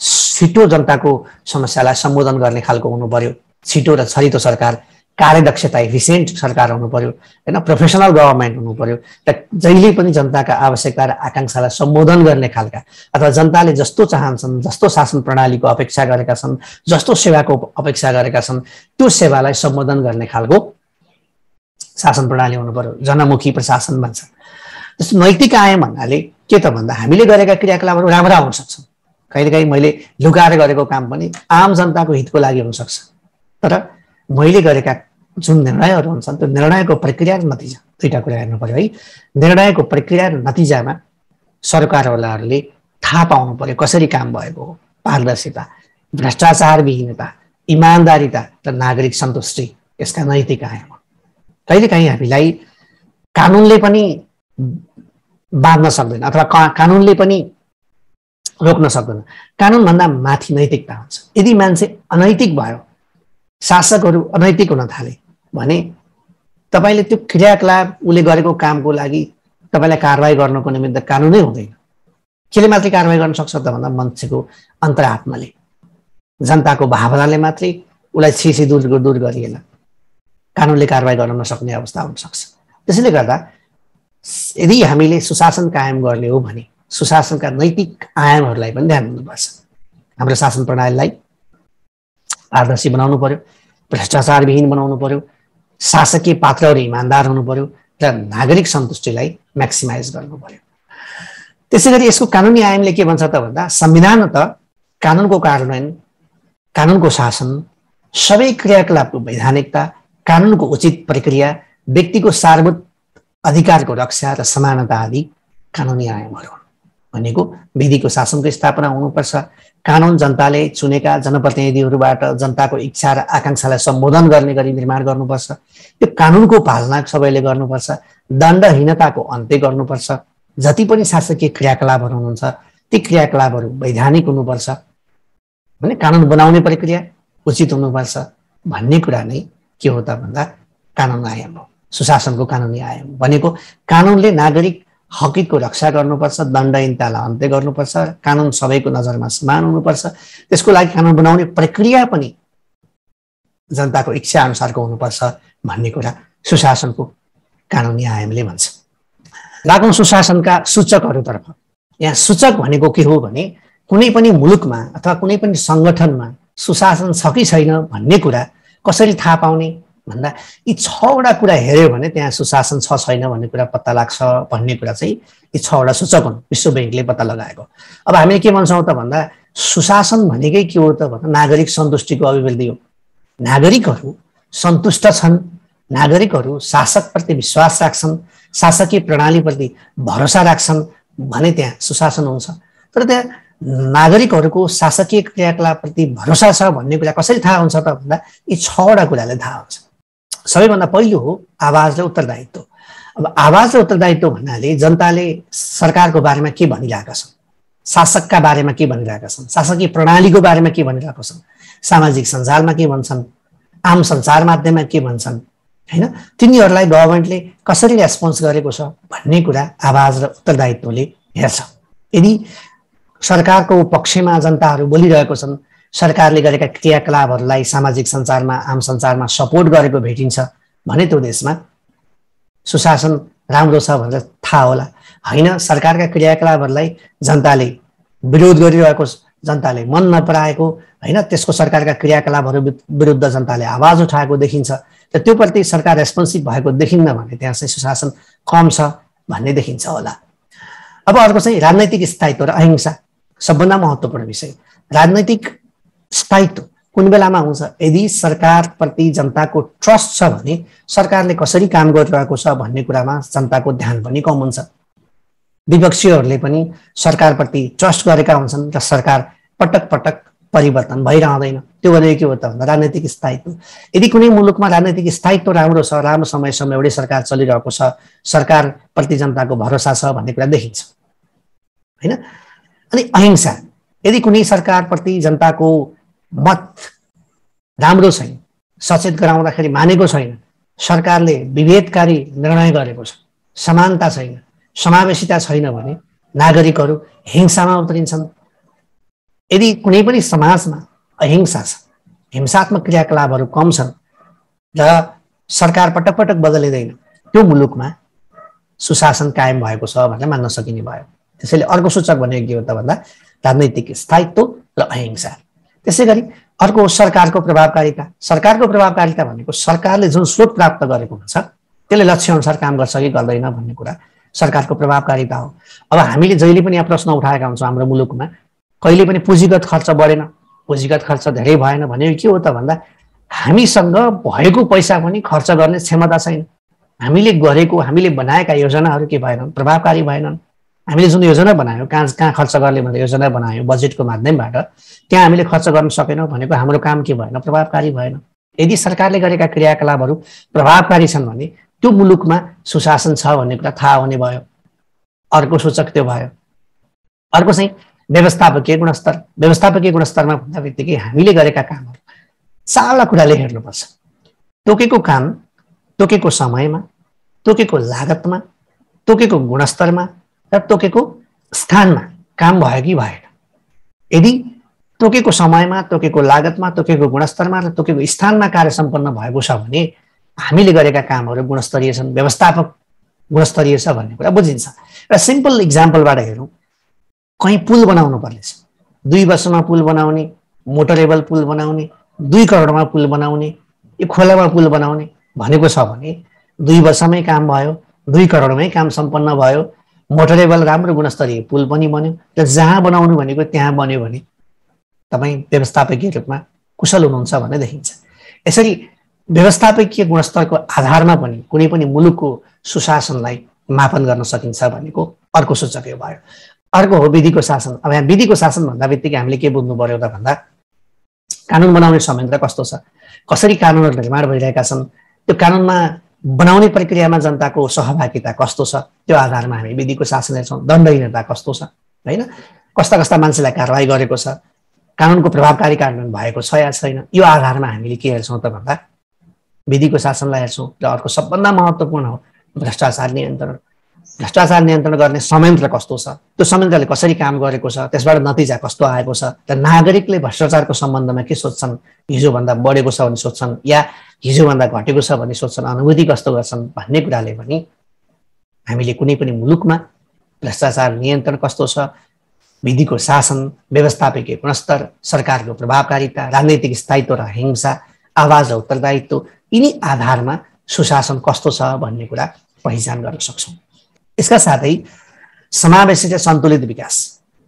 छिटो जनताको समस्यालाई सम्बोधन गर्ने खालको हुनु पर्यो। छिटो र छरितो सरकार, कार्यदक्षता, एफिसिएन्ट सरकार हुनु पर्यो, हैन। प्रोफेसनल गभर्नमेन्ट हुनु पर्यो र जहिले पनि जनताका आवश्यकता र आकांक्षालाई सम्बोधन गर्ने खालका अथवा जनताले जस्तो चाहन्छन्, जस्तो शासन प्रणालीको अपेक्षा गरेका छन्, जस्तो सेवाको अपेक्षा गरेका छन्, त्यो सेवालाई सम्बोधन गर्ने खालको शासन प्रणाली हुनु पर्यो। जनमुखी प्रशासन भन्छ। जस्तो नैतिक आयाम भन्नाले के त भन्दा हामीले गरेका क्रियाकलापहरू राम्रा हुन सक्छन्। कहिलेकाहीँ मैले लुकाएर गरेको काम पनि आम जनताको हितको लागि हुनसक्छ, तर मैले गरेका जुन निर्णयहरू हुन्छन् त्यो निर्णयको प्रक्रिया र नतिजा, दुईटा कुरा हेर्नु पर्यो है। निर्णयको प्रक्रिया र नतिजामा सरकारवालाहरूले थाहा पाउनु पर्यो कसरी काम भएको हो। पारदर्शिता, भ्रष्टाचारविहीनता, इमान्दारिता र नागरिक सन्तुष्टि यसका नैतिक आयाम हो। कहिलेकाहीँ हामीलाई कानुनले पनि बाँध्न सक्दैन अथवा कानुनले पनि रोक्न सक्दैन। कानुनभन्दा माथि नैतिकता हुन्छ। यदि मान्छे अनैतिक भयो, शासकहरू अनैतिक हुन थाले भने तपाईले त्यो क्रियाकलाप उसले गरेको कामको लागि तपाईलाई कारबाही गर्नको निमित्त कानुनै हुँदैन। केले मात्रै कारबाही गर्न सक्छ त भन्दा मान्छेको अन्तरात्माले, जनताको भावनाले मात्रै उसलाई छिसी दूर गरिएला कानुनले कारबाही गर्न नसक्ने अवस्था हुन सक्छ। त्यसैले गर्दा यदि हामीले सुशासन कायम गर्ने हो भने सुशासनका नैतिक आयामहरूलाई पनि ध्यान दिनुपर्छ। हाम्रो शासन प्रणालीलाई पारदर्शी बनाउनु पर्यो, भ्रष्टाचारविहीन बनाउनु पर्यो, शासकीय पात्रहरू इमान्दार हुनु पर्यो र नागरिक सन्तुष्टिलाई म्याक्सिमाइज गर्नु पर्यो। त्यसैगरी यसको कानुनी आयामले के भन्छ त भन्दा संविधान त कानुनको कार्यान्वयन, कानुनको शासन, सबै क्रियाकलापको वैधानिकता, कानुनको उचित प्रक्रिया, व्यक्तिको सार्वभौम अधिकारको रक्षा र समानता आदि कानुनी आयामहरू हुन्। भनेको विधिको शासनको स्थापना हुनुपर्छ, कानुन जनताले चुनेका जनप्रतिनिधिहरूबाट जनताको इच्छा र आकांक्षालाई सम्बोधन गर्ने गरी निर्माण गर्नुपर्छ, त्यो कानुनको पालना सबैले गर्नुपर्छ, दण्डहीनताको अन्त्य गर्नुपर्छ, जति पनि शासकीय क्रियाकलापहरू हुनुहुन्छ ती क्रियाकलापहरू वैधानिक हुनुपर्छ भने कानुन बनाउने प्रक्रिया उचित हुनुपर्छ भन्ने कुरा नै के हो त भन्दा कानुन आयाम हो। सुशासनको कानुनी आयाम भनेको कानुनले नागरिक हकको रक्षा गर्नुपर्छ, दण्डहीनतालाई अन्त्य गर्नुपर्छ, कानुन सबैको नजरमा समान हुनुपर्छ, त्यसको लागि कानुन बनाउने प्रक्रिया पनि जनताको इच्छा अनुसारको हुनुपर्छ भन्ने कुरा सुशासनको कानुनी आयामले भन्छ। लागौं सुशासनका सूचकहरूतर्फ। यहाँ सूचक भनेको के हो भने कुनै पनि मुलुकमा अथवा कुनै पनि संगठनमा सुशासन छ कि छैन भन्ने कुरा कसरी थाहा पाउने भन्दा यी 6 वटा कुरा हेर्यो भने त्यहाँ सुशासन छ छैन भन्ने कुरा पत्ता लाग्छ भन्ने कुरा चाहिँ यी 6 वटा सूचक हुन्, विश्व बैंकले पत्ता लगाएको। अब हामीले के भन्छौँ त भन्दा सुशासन भनेकै के हो त भन्दा नागरिक सन्तुष्टिको अभिवृद्धि हो। नागरिकहरू सन्तुष्ट छन्, नागरिकहरू शासकप्रति विश्वास राख्छन्, शासकीय प्रणालीप्रति भरोसा राख्छन् भने त्यहाँ सुशासन हुन्छ। तर त्यहाँ नागरिकहरूको शासकीय क्रियाकलापप्रति भरोसा छ भन्ने कुरा कसरी थाहा हुन्छ त भन्दा यी 6 वटा कुराले थाहा हुन्छ। सबैभन्दा पहिलो हो आवाज र उत्तरदायित्व। अब आवाज र उत्तरदायित्व भन्नाले जनताले सरकारको बारेमा के भनिरहेका छन्, शासकका बारेमा के भनिरहेका छन्, शासकीय प्रणालीको बारेमा के भनिरहेका छन्, सामाजिक सञ्जालमा के भन्छन्, आम सञ्चार माध्यममा के भन्छन्, हैन, तिनीहरूलाई गभर्नमेन्टले कसरी रेस्पोन्स गरेको छ भन्ने कुरा आवाज र उत्तरदायित्वले हेर्छ। यदि सरकारको पक्षमा जनताहरू बोलिरहेको छन्, सरकारले गरेका क्रियाकलापहरूलाई सामाजिक सञ्चारमा, आम सञ्चारमा सपोर्ट गरेको भेटिन्छ भने त्यो देशमा सुशासन राम्रो छ भनेर थाहा होला। हैन, सरकारका क्रियाकलापहरूलाई जनताले विरोध गरिरहेको, जनताले मन नपराएको, हैन, त्यसको सरकारका क्रियाकलापहरू विरुद्ध जनताले आवाज उठाएको देखिन्छ र त्यो प्रति सरकार रेस्पोन्सिभ भएको देखिन्न भने त्यहाँ चाहिँ सुशासन कम छ भन्ने देखिन्छ होला। अब अर्को चाहिँ राजनैतिक स्थायित्व र अहिंसा, सबभन्दा महत्त्वपूर्ण विषय। राजनैतिक स्थायित्व कुन बेलामा हुन्छ? यदि सरकारप्रति जनताको ट्रस्ट छ भने सरकारले कसरी काम गरिरहेको छ भन्ने कुरामा जनताको ध्यान पनि कम हुन्छ। विपक्षीहरूले पनि सरकारप्रति ट्रस्ट गरेका हुन्छन् र सरकार पटक पटक परिवर्तन भइरहँदैन। त्यो भनेको के हो त भन्दा राजनैतिक स्थायित्व। यदि कुनै मुलुकमा राजनैतिक स्थायित्व राम्रो छ, राम्रो समयसम्म एउटै सरकार चलिरहेको छ, सरकारप्रति जनताको भरोसा छ भन्ने कुरा देखिन्छ, हैन। अनि अहिंसा, यदि कुनै सरकारप्रति जनताको मत राम्रो छैन, सचेत गराउँदाखेरि मानेको छैन, सरकारले विभेदकारी निर्णय गरेको छ, समानता छैन, समावेशिता छैन भने नागरिकहरू हिंसामा उत्रिन्छन्। यदि कुनै पनि समाजमा अहिंसा छ, हिंसात्मक क्रियाकलापहरू कम छन् र सरकार पटक पटक बदलिँदैन, त्यो मुलुकमा सुशासन कायम भएको छ भनेर मान्न सकिने भयो। त्यसैले अर्को सूचक भनेको के हो त भन्दा राजनैतिक स्थायित्व र अहिंसा। त्यसै गरी अर्को सरकारको प्रभावकारिता। सरकारको प्रभावकारिता भनेको सरकारले जुन स्रोत प्राप्त गरेको हुन्छ त्यसले लक्ष्य अनुसार काम गर्छ कि गर्दैन भन्ने कुरा सरकारको प्रभावकारिता हो। अब हामीले जहिले पनि यहाँ प्रश्न उठाएका हुन्छौँ, हाम्रो मुलुकमा कहिले पनि पुँजीगत खर्च बढेन, पुँजीगत खर्च धेरै भएन भनेको के हो त भन्दा हामीसँग भएको पैसा पनि खर्च गर्ने क्षमता छैन। हामीले गरेको, हामीले बनाएका योजनाहरू के भएनन्, प्रभावकारी भएनन्। हामीले जुन योजना बनायौँ, कहाँ खर्च गर्ने भनेर योजना बनायौँ बजेटको माध्यमबाट, त्यहाँ हामीले खर्च गर्न सकेनौँ भनेको हाम्रो काम के भएन, प्रभावकारी भएन। यदि सरकारले गरेका क्रियाकलापहरू प्रभावकारी छन् भने त्यो मुलुकमा सुशासन छ भन्ने कुरा थाहा हुने भयो। अर्को सूचक त्यो भयो। अर्को चाहिँ व्यवस्थापकीय गुणस्तरमा भन्दा बित्तिकै हामीले गरेका कामहरू सारा कुराले हेर्नुपर्छ। तोकेको काम तोकेको समयमा, तोकेको लागतमा, तोकेको गुणस्तरमा र तोकेको स्थानमा काम भयो कि भएन। यदि तोकेको समयमा, तोकेको लागतमा, तोकेको गुणस्तरमा र तोकेको स्थानमा कार्य सम्पन्न भएको छ भने हामीले गरेका कामहरू गुणस्तरीय छन्, व्यवस्थापक गुणस्तरीय छ भन्ने कुरा बुझिन्छ। र सिम्पल इक्जाम्पलबाट हेरौँ, कहीँ पुल बनाउनु पर्नेछ, 2 वर्षमा पुल बनाउने, मोटरेबल पुल बनाउने, 2 करोडमा पुल बनाउने, यो खोलामा पुल बनाउने भनेको छ भने 2 वर्षमै काम भयो, 2 करोडमै काम सम्पन्न भयो, मोटरेबल राम्रो गुणस्तरीय पुल पनि बन्यो र जहाँ बनाउनु भनेको त्यहाँ बन्यो भने तपाईँ व्यवस्थापकीय रूपमा कुशल हुनुहुन्छ भन्ने देखिन्छ। यसरी व्यवस्थापकीय गुणस्तरको आधारमा पनि कुनै पनि मुलुकको सुशासनलाई मापन गर्न सकिन्छ भनेको अर्को सूचक भयो। अर्को हो विधिको शासन। अब यहाँ विधिको शासन भन्दा बित्तिकै हामीले के बुझ्नु पर्यो त भन्दा कानुन बनाउने संयन्त्र कस्तो छ, कसरी कानुनहरू निर्माण भइरहेका छन्, त्यो कानुनमा बनाउने प्रक्रियामा जनताको सहभागिता कस्तो छ, त्यो आधारमा हामी विधिको शासन हेर्छौँ। दण्डहीनता कस्तो छ, होइन, कस्ता कस्ता मान्छेलाई कारवाही गरेको छ, कानुनको प्रभावकारी कार्यान्वयन भएको छ या छैन, यो आधारमा हामीले के हेर्छौँ त भन्दा विधिको शासनलाई हेर्छौँ। र अर्को सबभन्दा महत्त्वपूर्ण हो भ्रष्टाचार नियन्त्रण। भ्रष्टाचार नियन्त्रण गर्ने संयन्त्र कस्तो छ, त्यो संयन्त्रले कसरी काम गरेको छ, त्यसबाट नतिजा कस्तो आएको छ, र नागरिकले भ्रष्टाचारको सम्बन्धमा के सोच्छन्, हिजोभन्दा बढेको छ भने सोच्छन् या हिजोभन्दा घटेको छ भने सोच्छन्, अनुभूति कस्तो गर्छन् भन्ने कुराले पनि हामीले कुनै पनि मुलुकमा भ्रष्टाचार नियन्त्रण कस्तो छ, विधिको शासन, व्यवस्थापकीय गुणस्तर, सरकारको प्रभावकारिता, राजनैतिक स्थायित्व र हिंसा, आवाज र उत्तरदायित्व, यिनी आधारमा सुशासन कस्तो छ भन्ने कुरा पहिचान गर्न सक्छौँ। यसका साथै समावेशी र सन्तुलित विकास,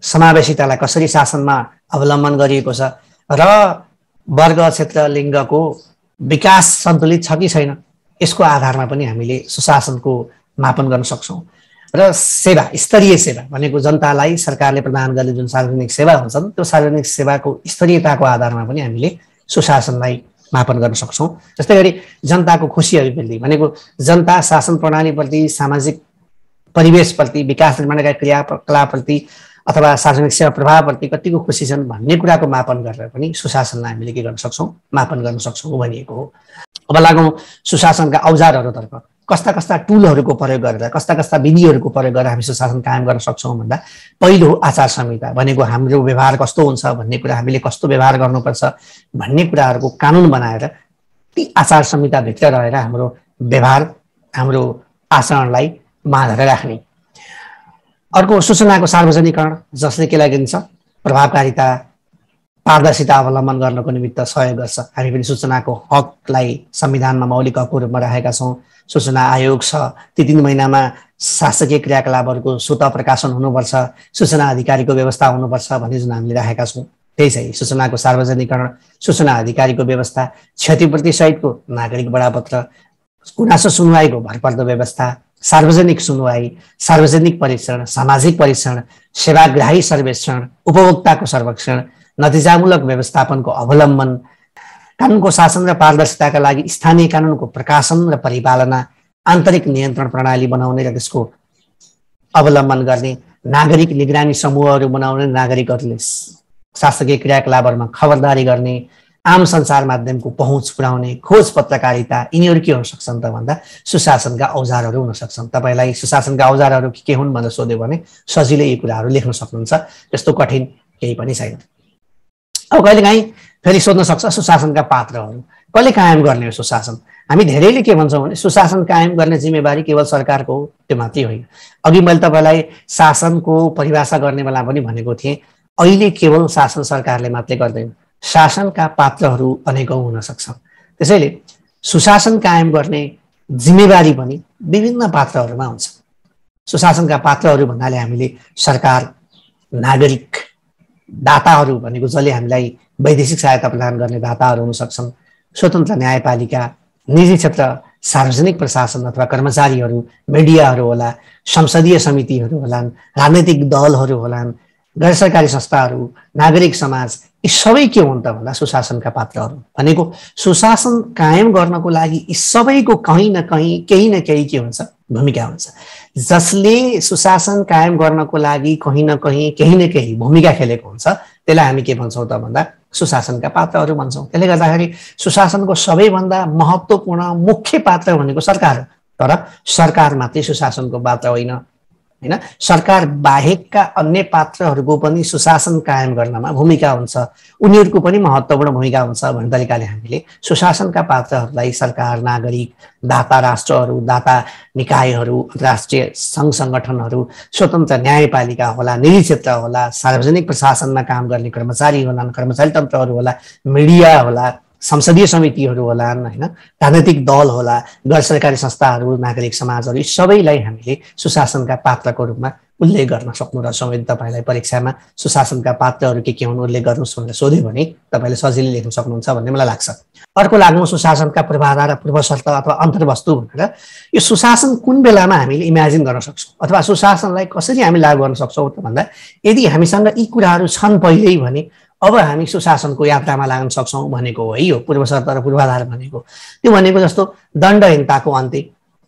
समावेशितालाई कसरी शासनमा अवलम्बन गरिएको छ र वर्ग, क्षेत्र, लिङ्गको विकास सन्तुलित छ कि छैन, यसको आधारमा पनि हामीले सुशासनको मापन गर्न सक्छौँ। र सेवा, स्तरीय सेवा भनेको जनतालाई सरकारले प्रदान गर्ने जुन सार्वजनिक सेवा हुन्छन्, त्यो सार्वजनिक सेवाको स्तरीयताको आधारमा पनि हामीले सुशासनलाई मापन गर्न सक्छौँ। जस्तै गरी जनताको खुसी अभिवृद्धि भनेको जनता शासन प्रणालीप्रति, सामाजिक परिवेशप्रति, विकास निर्माणका क्रियाकलापप्रति अथवा सार्वजनिक सेवा प्रभावप्रति कतिको खुसी छन् भन्ने कुराको मापन गरेर पनि सुशासनलाई हामीले के गर्न सक्छौँ, मापन गर्न सक्छौँ भनिएको हो। अब लागौँ सुशासनका औजारहरूतर्फ। कस्ता कस्ता टुलहरूको प्रयोग गरेर, कस्ता कस्ता विधिहरूको प्रयोग गरेर हामी सुशासन कायम गर्न सक्छौँ भन्दा पहिलो आचार संहिता भनेको हाम्रो व्यवहार कस्तो हुन्छ भन्ने कुरा, हामीले कस्तो व्यवहार गर्नुपर्छ भन्ने कुराहरूको कानुन बनाएर ती आचार संहिताभित्र रहेर हाम्रो व्यवहार, हाम्रो आचरणलाई मानेर राख्ने। अर्को सूचनाको सार्वजनिकरण, जसले के लागिन्छ प्रभावकारिता, पारदर्शिता अवलम्बन गर्नको निमित्त सहयोग गर्छ। हामी पनि सूचनाको हकलाई संविधानमा मौलिक हकको रूपमा राखेका छौँ। सूचना आयोग छ, ती 3 महिनामा शासकीय क्रियाकलापहरूको स्वतः प्रकाशन हुनुपर्छ, सूचना अधिकारीको व्यवस्था हुनुपर्छ भन्ने जुन हामीले राखेका छौँ, त्यही चाहिँ सूचनाको सार्वजनिकरण, सूचना अधिकारीको व्यवस्था, क्षतिपूर्ति सहितको नागरिक बडापत्र, गुनासो सुनवाईको भरपर्दो व्यवस्था, सार्वजनिक सुनवाई, सार्वजनिक परीक्षण, सामाजिक परीक्षण, सेवाग्राही सर्वेक्षण, उपभोक्ताको सर्वेक्षण, नतिजामूलक व्यवस्थापनको अवलम्बन, कानुनको शासन र पारदर्शिताका लागि स्थानीय कानुनको प्रकाशन र परिपालना, आन्तरिक नियन्त्रण प्रणाली बनाउने र त्यसको अवलम्बन गर्ने, नागरिक निगरानी समूहहरू बनाउने, नागरिकहरूले शासकीय क्रियाकलापहरूमा खबरदारी गर्ने, आम सञ्चार माध्यमको पहुँच पुर्याउने, खोज पत्रकारिता, यिनीहरू के हुन सक्छन् त भन्दा सुशासनका औजारहरू हुन सक्छन्। तपाईँलाई सुशासनका औजारहरू के हुन् भनेर सोध्यो भने सजिलै यी कुराहरू लेख्न सक्नुहुन्छ, त्यस्तो कठिन केही पनि छैन। अब कहिलेकाहीँ फेरि सोध्न सक्छ सुशासनका पात्रहरू कसले कायम गर्ने हो सुशासन। हामी धेरैले के भन्छौँ भने सुशासन कायम गर्ने जिम्मेवारी केवल सरकारको हो, त्यो मात्रै होइन। अघि मैले तपाईँलाई शासनको परिभाषा गर्ने बेला पनि भनेको थिएँ, अहिले केवल शासन सरकारले मात्रै गर्दैन, शासनका पात्रहरू अनेकौं हुन सक्छन्। त्यसैले सुशासन कायम गर्ने जिम्मेवारी पनि विभिन्न पात्रहरूमा हुन्छ। सुशासनका पात्रहरू भन्नाले हामीले सरकार, नागरिक, दाताहरू भनेको जसले हामीलाई वैदेशिक सहायता प्रदान गर्ने दाताहरू हुन सक्छन्, स्वतन्त्र न्यायपालिका, निजी क्षेत्र, सार्वजनिक प्रशासन अथवा कर्मचारीहरू, मिडियाहरू होला, संसदीय समितिहरू होलान्, राजनैतिक दलहरू होलान्, गैर सरकारी संस्थाहरू, नागरिक समाज, यी सबै के हुन् त भन्दा सुशासनका पात्रहरू भनेको सुशासन कायम गर्नको लागि यी सबैको कहीँ न कहीँ केही न केही के हुन्छ, भूमिका हुन्छ। जसले सुशासन कायम गर्नको लागि कहीँ न केही भूमिका खेलेको हुन्छ त्यसलाई हामी के भन्छौँ त भन्दा सुशासनका पात्रहरू भन्छौँ। त्यसले गर्दाखेरि सुशासनको सबैभन्दा महत्त्वपूर्ण मुख्य पात्र भनेको सरकार हो, तर सरकार मात्रै सुशासनको पात्र होइन हैन। सरकार बाहेकका अन्य पात्रहरूको पनि सुशासन कायम गर्नमा भूमिका हुन्छ, उनीहरूको पनि महत्त्वपूर्ण भूमिका हुन्छ भन्ने तरिकाले हामीले सुशासनका पात्रहरूलाई सरकार, नागरिक, दाता राष्ट्रहरू, दाता निकायहरू, अन्तर्राष्ट्रिय सङ्घ सङ्गठनहरू, स्वतन्त्र न्यायपालिका होला, निजी क्षेत्र होला, सार्वजनिक प्रशासनमा काम गर्ने कर्मचारी होलान्, कर्मचारी तन्त्रहरू होला, मिडिया होला, संसदीय समितिहरू होलान् हैन, राजनैतिक दल होला, गैर सरकारी संस्थाहरू, नागरिक समाजहरू, यी सबैलाई हामीले सुशासनका पात्रको रूपमा उल्लेख गर्न सक्नु रहेछौँ। यदि तपाईँलाई परीक्षामा सुशासनका पात्रहरू के हुन् उल्लेख गर्नुहोस् भनेर सोध्यो भने तपाईँले सजिलै लेख्न सक्नुहुन्छ भन्ने मलाई लाग्छ। अर्को लागौँ सुशासनका पूर्वाधार र पूर्वशर्त अथवा अन्तर्वस्तु भनेर। यो सुशासन कुन बेलामा हामीले इमेजिन गर्न सक्छौँ अथवा सुशासनलाई कसरी हामी लागू गर्न सक्छौँ त भन्दा यदि हामीसँग यी कुराहरू छन् पहिल्यै भने अब हामी सुशासनको यात्रामा लाग्न सक्छौँ भनेको हो है। यो पूर्वशर्त र पूर्वाधार भनेको त्यो भनेको जस्तो दण्डहीनताको अन्त्य।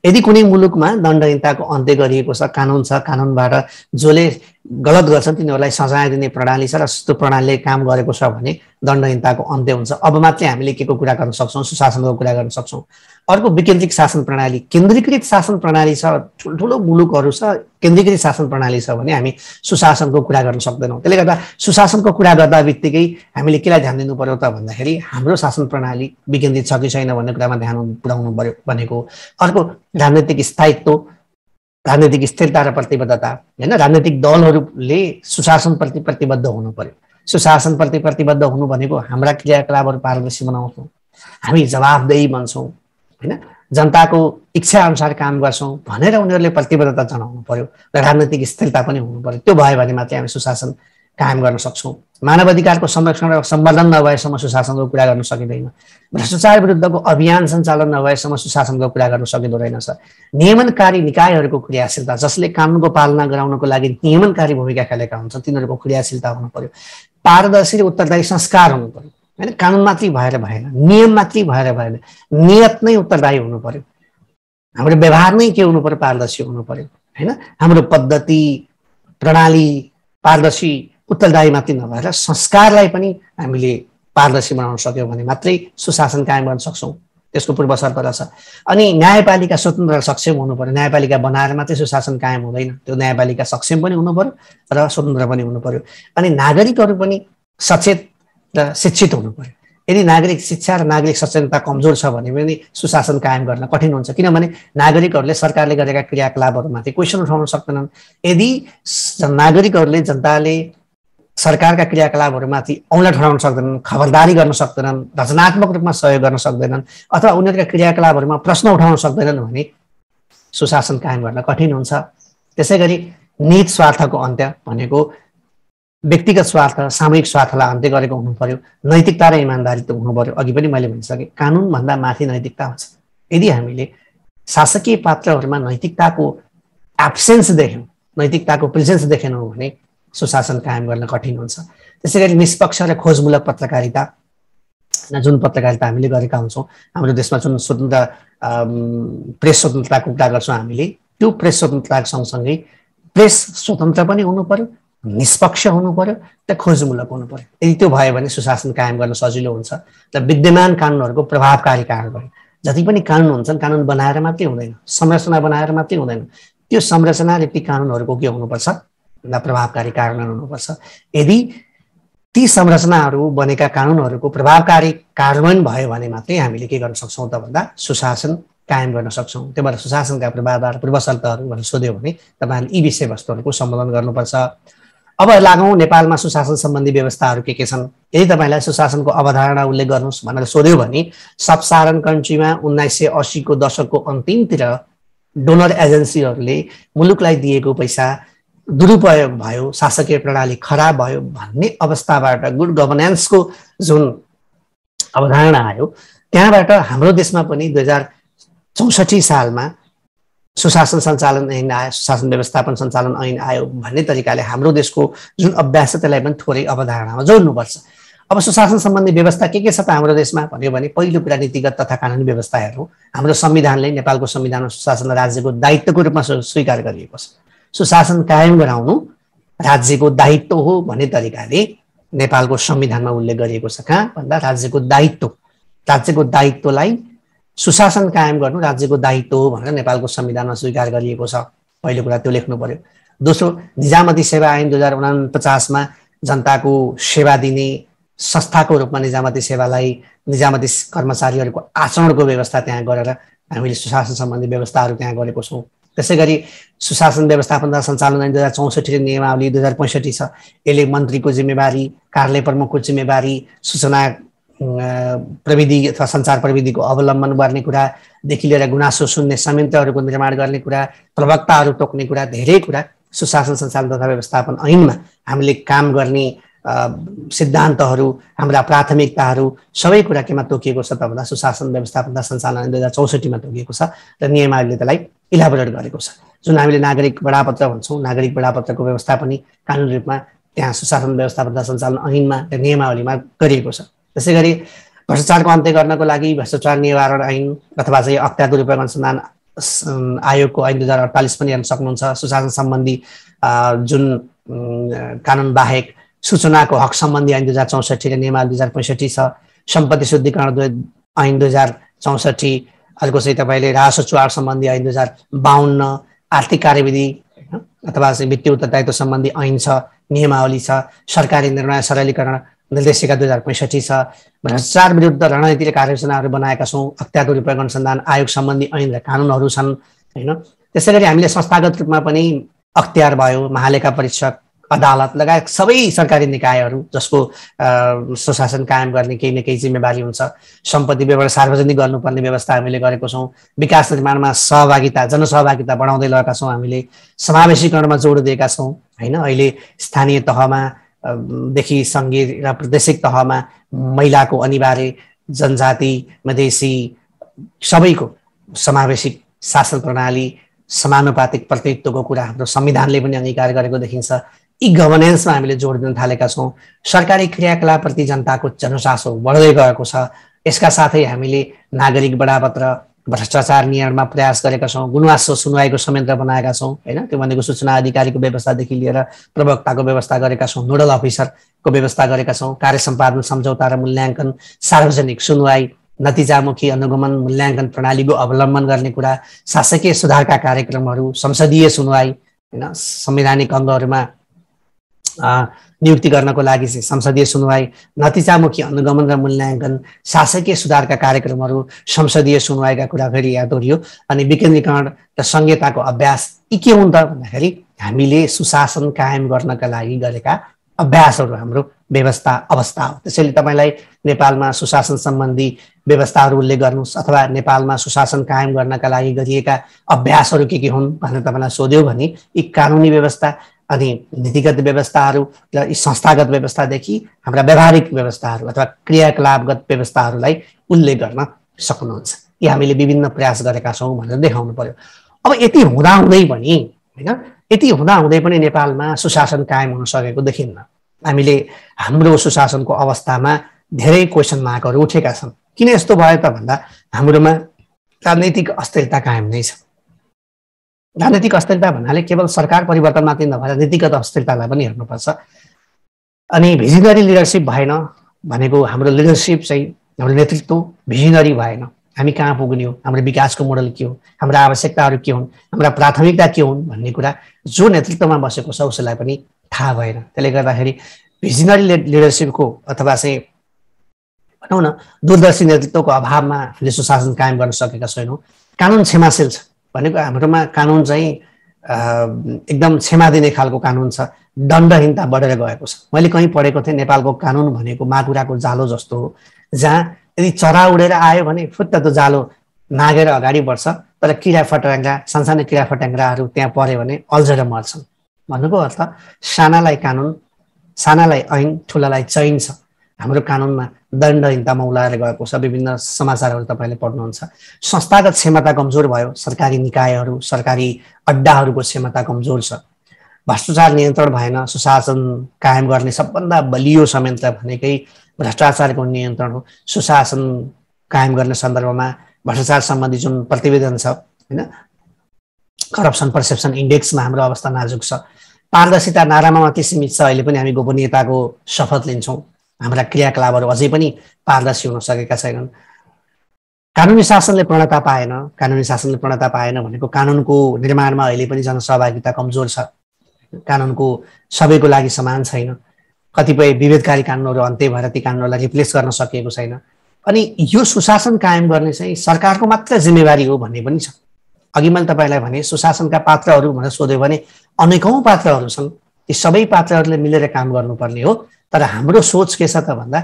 यदि कुनै मुलुकमा दण्डहीनताको अन्त्य गरिएको छ, कानुन छ, कानुनबाट जसले गलत गर्छन् तिनीहरूलाई सजाय दिने प्रणाली छ र त्यो प्रणालीले काम गरेको छ भने दण्डहीनताको अन्त्य हुन्छ। अब मात्रै हामीले के को कुरा गर्न सक्छौँ, सुशासनको कुरा गर्न सक्छौँ। अर्को विकेन्द्रित शासन प्रणाली, केन्द्रीकृत शासन प्रणाली छ, ठुल्ठुलो मुलुकहरू छ, केन्द्रीकृत शासन प्रणाली छ भने हामी सुशासनको कुरा गर्न सक्दैनौँ। त्यसले गर्दा सुशासनको कुरा गर्दा बित्तिकै हामीले केलाई ध्यान दिनु पर्यो त भन्दाखेरि हाम्रो शासन प्रणाली विकेन्द्रित छ कि छैन भन्ने कुरामा ध्यान पुर्याउनु पर्यो भनेको। अर्को राजनैतिक स्थायित्व, राजनैतिक स्थिरता र प्रतिबद्धता हैन। राजनैतिक दलहरूले सुशासनप्रति प्रतिबद्ध हुनु पर्यो। सुशासनप्रति प्रतिबद्ध हुनु भनेको हाम्रा क्रियाकलापहरू पारदर्शी बनाउँछौँ, हामी जवाबदेही बन्छौँ हैन, जनताको इच्छा अनुसार काम गर्छौँ भनेर उनीहरूले प्रतिबद्धता जनाउनु पर्यो र राजनैतिक स्थिरता पनि हुनु पर्यो। त्यो भयो भने मात्रै हामी सुशासन कायम गर्न सक्छौँ। मानव अधिकारको संरक्षण र सम्वर्धन नभएसम्म सुशासनको कुरा गर्न सकिँदैन। भ्रष्टाचार विरुद्धको अभियान सञ्चालन नभएसम्म सुशासनको कुरा गर्न सकिँदो रहेनछ। नियमनकारी निकायहरूको क्रियाशीलता, जसले कानुनको पालना गराउनको लागि नियमनकारी भूमिका खेलेका हुन्छन् तिनीहरूको क्रियाशीलता हुनु पर्यो। पारदर्शी र उत्तरदायी संस्कार हुनु पर्यो हैन। कानुन मात्रै भएर भएन, नियम मात्रै भएर भएन, नियत नै उत्तरदायी हुनु पर्यो। हाम्रो व्यवहार नै के हुनु पर्यो, पारदर्शी हुनु पर्यो हैन। हाम्रो पद्धति प्रणाली पारदर्शी उत्तरदायी मात्रै नभएर संस्कारलाई पनि हामीले पारदर्शी बनाउन सक्यौँ भने मात्रै सुशासन कायम गर्न सक्छौँ। त्यसको पूर्वशर्त रहेछ। अनि न्यायपालिका स्वतन्त्र र सक्षम हुनु पर्यो। न्यायपालिका बनाएर मात्रै सुशासन कायम हुँदैन, त्यो न्यायपालिका सक्षम पनि हुनु पर्यो र स्वतन्त्र पनि हुनु पर्यो। अनि नागरिकहरू पनि सचेत र शिक्षित हुनु पर्यो। यदि नागरिक शिक्षा र नागरिक सचेतनता कमजोर छ भने पनि सुशासन कायम गर्न कठिन हुन्छ, किनभने नागरिकहरूले सरकारले गरेका क्रियाकलापहरूमाथि क्वेसन उठाउन सक्दैनन्। यदि नागरिकहरूले, जनताले सरकारका क्रियाकलापहरूमाथि औँला ठहराउन सक्दैनन्, खबरदारी गर्न सक्दैनन्, रचनात्मक रूपमा सहयोग गर्न सक्दैनन् अथवा उनीहरूका क्रियाकलापहरूमा प्रश्न उठाउन सक्दैनन् भने सुशासन कायम गर्न कठिन हुन्छ। त्यसै गरी निहित स्वार्थको अन्त्य भनेको व्यक्तिगत स्वार्थ, सामूहिक स्वार्थलाई अन्त्य गरेको हुनु पर्यो। नैतिकता र इमान्दारित्व हुनु पर्यो। अघि पनि मैले भनिसकेँ, कानुनभन्दा माथि नैतिकता हुन्छ। यदि हामीले शासकीय पात्रहरूमा नैतिकताको एब्सेन्स देख्यौँ, नैतिकताको प्रेजेन्स देखेनौँ भने सुशासन कायम गर्न कठिन हुन्छ। त्यसै गरी निष्पक्ष र खोजमूलक पत्रकारिता, जुन पत्रकारिता हामीले गरेका हुन्छौँ, हाम्रो देशमा जुन स्वतन्त्र प्रेस स्वतन्त्रताको कुरा गर्छौँ हामीले, त्यो प्रेस स्वतन्त्रता सँगसँगै प्रेस स्वतन्त्र पनि हुनु पर्यो, निष्पक्ष हुनु पर्यो र खोजमूलक हुनु पर्यो। यदि त्यो भयो भने सुशासन कायम गर्न सजिलो हुन्छ र विद्यमान कानुनहरूको प्रभावकारी कार्यान्वयन। जति पनि कानुन हुन्छन्, कानुन बनाएर मात्रै हुँदैन, संरचना बनाएर मात्रै हुँदैन, त्यो संरचना र ती कानुनहरूको के हुनुपर्छ भन्दा प्रभावकारी कार्यान्वयन हुनुपर्छ। यदि ती संरचनाहरू बनेका कानुनहरूको प्रभावकारी कार्यान्वयन भयो भने मात्रै हामीले के गर्न सक्छौँ त भन्दा सुशासन कायम गर्न सक्छौँ। त्यही भएर सुशासनका पूर्वाधार पूर्वशर्तहरू भनेर सोध्यो भने तपाईँले यी विषयवस्तुहरूको सम्बोधन गर्नुपर्छ। अब लागौँ नेपालमा सुशासन सम्बन्धी व्यवस्थाहरू के छन्। यदि तपाईँलाई सुशासनको अवधारणा उल्लेख गर्नुहोस् भनेर सोध्यो भने सब साधारण कन्ट्रीमा 1980 को दशकको अन्तिमतिर डोनर एजेन्सीहरूले मुलुकलाई दिएको पैसा दुरुपयोग भयो, शासकीय प्रणाली खराब भयो भन्ने अवस्थाबाट गुड गभर्नेन्सको जुन अवधारणा आयो, त्यहाँबाट हाम्रो देशमा पनि 2064 सालमा सुशासन सञ्चालन ऐन आयो, सुशासन व्यवस्थापन सञ्चालन ऐन आयो भन्ने तरिकाले हाम्रो देशको जुन अभ्यास छ त्यसलाई पनि थोरै अवधारणामा जोड्नुपर्छ। अब सुशासन सम्बन्धी व्यवस्था के छ त हाम्रो देशमा भन्यो भने पहिलो कुरा नीतिगत तथा कानुनी व्यवस्था हेर्नु। हाम्रो संविधानले नेपालको संविधानमा सुशासन राज्यको दायित्वको रूपमा स्वीकार गरिएको छ। सुशासन कायम गराउनु राज्यको दायित्व हो भन्ने तरिकाले नेपालको संविधानमा उल्लेख गरिएको छ। कहाँ भन्दा राज्यको दायित्वलाई सुशासन कायम गर्नु राज्यको दायित्व हो भनेर नेपालको संविधानमा स्वीकार गरिएको छ। पहिलो कुरा त्यो लेख्नु पर्यो। दोस्रो, निजामती सेवा ऐन 2049 मा जनताको सेवा दिने संस्थाको रूपमा निजामती सेवालाई निजामती कर्मचारीहरूको आचरणको व्यवस्था त्यहाँ गरेर हामीले सुशासन सम्बन्धी व्यवस्थाहरू त्यहाँ गरेको छौँ। त्यसै गरी सुशासन व्यवस्थापन तथा सञ्चालन ऐन 2064 नियमावली 2065 छ। यसले मन्त्रीको जिम्मेवारी, कार्यालय प्रमुखको जिम्मेवारी, सूचना प्रविधि अथवा सञ्चार प्रविधिको अवलम्बन गर्ने कुरादेखि लिएर गुनासो सुन्ने संयन्त्रहरूको निर्माण गर्ने कुरा, प्रवक्ताहरू तोक्ने कुरा, धेरै कुरा सुशासन सञ्चालन तथा व्यवस्थापन ऐनमा हामीले काम गर्ने सिद्धान्तहरू, हाम्रा प्राथमिकताहरू सबै कुरा केमा तोकिएको छ त भन्दा सुशासन व्यवस्थापन तथा सञ्चालन ऐन 2064 मा तोकिएको छ र नियमावलीले त्यसलाई इलाबोरेट गरेको छ। जुन हामीले नागरिक बडापत्र भन्छौँ, नागरिक बडापत्रको व्यवस्था पनि कानुनी रूपमा त्यहाँ सुशासन व्यवस्थापन तथा सञ्चालन ऐनमा र नियमावलीमा गरिएको छ। त्यसै गरी भ्रष्टाचारको अन्त्य गर्नको लागि भ्रष्टाचार निवारण ऐन अथवा चाहिँ अख्तियार दुरुपयोग अनुसन्धान आयोगको ऐन 2048 पनि हेर्न सक्नुहुन्छ। सुशासन सम्बन्धी जुन कानुन बाहेक सूचनाको हक सम्बन्धी ऐन 2064 र नियमावली 2065 छ। सम्पत्ति शुद्धिकरण ऐन 2064, अर्को चाहिँ तपाईँले राजस्व चुहार सम्बन्धी ऐन 2052, आर्थिक कार्यविधि अथवा चाहिँ वित्तीय उत्तरदायित्व सम्बन्धी ऐन छ, नियमावली छ। सरकारी निर्णय सरलीकरण निर्देशिका 2065 छ। भ्रष्टाचार विरुद्ध रणनीतिले कार्ययोजनाहरू बनाएका छौँ। अख्तियार दुरुपयोग अनुसन्धान आयोग सम्बन्धी ऐन र कानुनहरू छन् हैन। त्यसै गरी हामीले संस्थागत रूपमा पनि अख्तियार भयो, महालेखा परीक्षक, अदालत लगायत सबै सरकारी निकायहरू जसको सुशासन कायम गर्ने केही न केही जिम्मेवारी हुन्छ। सम्पत्ति व्यवहार सार्वजनिक गर्नुपर्ने व्यवस्था हामीले गरेको छौँ। विकास निर्माणमा सहभागिता, जनसहभागिता बढाउँदै लगेका छौँ। हामीले समावेशीकरणमा जोड दिएका छौँ हैन। अहिले स्थानीय तहमा देखि सङ्घीय र प्रादेशिक तहमा महिलाको अनिवार्य, जनजाति, मधेसी सबैको समावेशी शासन प्रणाली, समानुपातिक प्रतिनिधित्वको कुरा हाम्रो संविधानले पनि अंगीकार गरेको देखिन्छ। यी गभर्नेन्समा हामीले जोड दिन थालेका छौँ। सरकारी क्रियाकलापप्रति जनताको जनचासो बढ्दै गएको छ। यसका साथै हामीले नागरिक बडापत्र, भ्रष्टाचार नियन्त्रणमा प्रयास गरेका छौँ। गुनासो सुनवाईको संयन्त्र बनाएका छौँ हैन। त्यो भनेको सूचना अधिकारीको व्यवस्थादेखि लिएर प्रवक्ताको व्यवस्था गरेका छौँ, नोडल अफिसरको व्यवस्था गरेका छौँ। कार्य सम्पादन सम्झौता र मूल्याङ्कन, सार्वजनिक सुनवाई, नतिजामुखी अनुगमन मूल्याङ्कन प्रणालीको अवलम्बन गर्ने कुरा, शासकीय सुधारका कार्यक्रमहरू, संसदीय सुनवाई हैन। संवैधानिक अङ्गहरूमा नियुक्ति गर्नको लागि चाहिँ संसदीय सुनवाई, नतिजामुखी अनुगमन र मूल्याङ्कन, शासकीय सुधारका कार्यक्रमहरू, संसदीय सुनवाईका कुरा फेरि याद गरियो। अनि विकेन्द्रीकरण र संघीयताको अभ्यास यी के हुन् त भन्दाखेरि हामीले सुशासन कायम गर्नका लागि गरेका अभ्यासहरू हाम्रो व्यवस्था अवस्था हो। त्यसैले तपाईँलाई नेपालमा सुशासन सम्बन्धी व्यवस्थाहरू उल्लेख गर्नुहोस् अथवा नेपालमा सुशासन कायम गर्नका लागि गरिएका अभ्यासहरू के हुन् भनेर तपाईँलाई सोध्यो भने यी कानुनी व्यवस्था अनि नीतिगत व्यवस्थाहरू र यी संस्थागत व्यवस्थादेखि हाम्रा व्यावहारिक व्यवस्थाहरू अथवा क्रियाकलापगत व्यवस्थाहरूलाई उल्लेख गर्न सक्नुहुन्छ। यी हामीले विभिन्न प्रयास गरेका छौँ भनेर देखाउनु पर्यो। अब यति हुँदाहुँदै पनि हैन, यति हुँदाहुँदै पनि नेपालमा सुशासन कायम हुन सकेको देखिन्न। हामीले हाम्रो सुशासनको अवस्थामा धेरै क्वेसन मार्कहरू उठेका छन्। किन यस्तो भयो त भन्दा हाम्रोमा राजनैतिक अस्थिरता कायम नै छ। राजनीतिक अस्थिरता भन्नाले केवल सरकार परिवर्तन मात्रै नभएर नीतिगत अस्थिरतालाई पनि हेर्नुपर्छ। अनि भिजनरी लिडरसिप भएन भनेको हाम्रो लिडरसिप चाहिँ हाम्रो नेतृत्व भिजनरी भएन। हामी कहाँ पुग्ने हो, हाम्रो विकासको मोडल के हो, हाम्रा आवश्यकताहरू के हुन्, हाम्रा प्राथमिकता के हुन् भन्ने कुरा जो नेतृत्वमा बसेको छ उसलाई पनि थाहा भएन। त्यसले गर्दाखेरि भिजनरी लिडरसिपको अथवा चाहिँ भनौँ न दूरदर्शी नेतृत्वको अभावमा हामीले सुशासन कायम गर्न सकेका छैनौँ। कानुन क्षमाशील छ भनेको हाम्रोमा कानुन चाहिँ एकदम क्षमा दिने खालको कानुन छ। दण्डहीनता बढेर गएको छ। मैले कहीँ पढेको थिएँ नेपालको कानुन भनेको माकुराको जालो जस्तो हो, जहाँ यदि चरा उडेर आयो भने फुत्त त्यो जालो नागेर अगाडि बढ्छ, तर किरा फट्याङ्ग्रा, सानसानो किरा फट्याङ्ग्राहरू त्यहाँ पऱ्यो भने अल्झेर मर्छन्। भन्नुको अर्थ सानालाई कानुन, सानालाई ऐन, ठुलालाई चैन छ। हाम्रो कानुनमा दण्डहीनतामा उलाएर गएको छ। विभिन्न समाचारहरू तपाईँले पढ्नुहुन्छ। संस्थागत क्षमता कमजोर भयो। सरकारी निकायहरू, सरकारी अड्डाहरूको क्षमता कमजोर छ। भ्रष्टाचार नियन्त्रण भएन, सुशासन कायम गर्ने सबभन्दा बलियो संयन्त्र भनेकै भ्रष्टाचारको नियन्त्रण हो। सुशासन कायम गर्ने सन्दर्भमा भ्रष्टाचार सम्बन्धी जुन प्रतिवेदन छ हैन, करप्सन पर्सेप्सन इन्डेक्समा हाम्रो अवस्था नाजुक छ। पारदर्शिता नारामा मात्रै सीमित छ, अहिले पनि हामी गोपनीयताको शपथ लिन्छौँ, हाम्रा क्रियाकलापहरू अझै पनि पारदर्शी हुन सकेका छैनन्। कानुनी शासनले पूर्णता पाएन, कानुनी शासनले पूर्णता पाएन भनेको कानुनको निर्माणमा अहिले पनि जनसहभागिता कमजोर छ, कानुनको सबैको लागि समान छैन, कतिपय विभेदकारी कानुनहरू अन्त्य भएर ती कानुनहरूलाई रिप्लेस गर्न सकिएको छैन। अनि यो सुशासन कायम गर्ने चाहिँ सरकारको मात्र जिम्मेवारी हो भन्ने पनि छ। अघि मैले तपाईँलाई भने सुशासनका पात्रहरू भनेर सोध्यो भने अनेकौं पात्रहरू छन्, ती सबै पात्रहरूले मिलेर काम गर्नुपर्ने हो। तर हाम्रो सोच के छ त भन्दा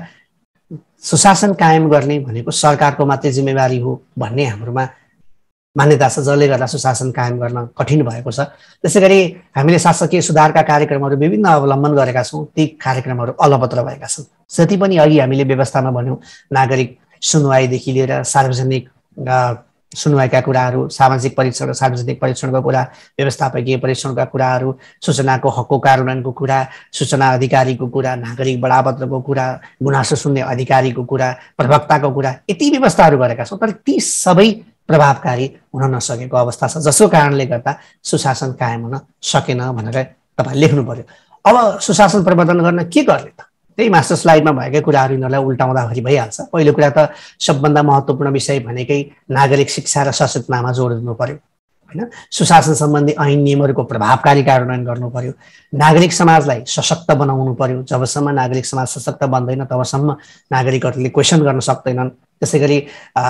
सुशासन कायम गर्ने भनेको सरकारको मात्रै जिम्मेवारी हो भन्ने हाम्रोमा मान्यता छ, जसले गर्दा सुशासन कायम गर्न कठिन भएको छ। त्यसैगरी हामीले शासकीय सुधारका कार्यक्रमहरू विभिन्न अवलम्बन गरेका छौँ, ती कार्यक्रमहरू अलपत्र भएका छन्। जति पनि अघि हामीले व्यवस्थामा भन्यौँ, नागरिक सुनवाईदेखि लिएर सार्वजनिक सुनवाईका कुराहरू, सामाजिक परीक्षण र सार्वजनिक परीक्षणको कुरा, व्यवस्थापकीय परीक्षणका कुराहरू, सूचनाको हकको कार्यान्वयनको कुरा, सूचना अधिकारीको कुरा, नागरिक बडापत्रको कुरा, गुनासो सुन्ने अधिकारीको कुरा, प्रवक्ताको कुरा, यति व्यवस्थाहरू गरेका छौँ। तर ती सबै प्रभावकारी हुन नसकेको अवस्था छ, जसको कारणले गर्दा सुशासन कायम हुन सकेन भनेर तपाईँ लेख्नु पर्यो। अब सुशासन प्रवर्धन गर्न के गर्ने त? त्यही मास्टर स्लाइडमा भएकै कुराहरू यिनीहरूलाई उल्टाउँदाखेरि भइहाल्छ। पहिलो कुरा त सबभन्दा महत्त्वपूर्ण विषय भनेकै नागरिक शिक्षा र सचेतनामा जोड दिनु पर्यो हैन। सुशासन सम्बन्धी ऐन नियमहरूको प्रभावकारी कार्यान्वयन गर्नु पर्यो, नागरिक समाजलाई सशक्त बनाउनु पर्यो। जबसम्म नागरिक समाज सशक्त बन्दैन तबसम्म नागरिकहरूले क्वेसन गर्न सक्दैनन्। त्यसैगरी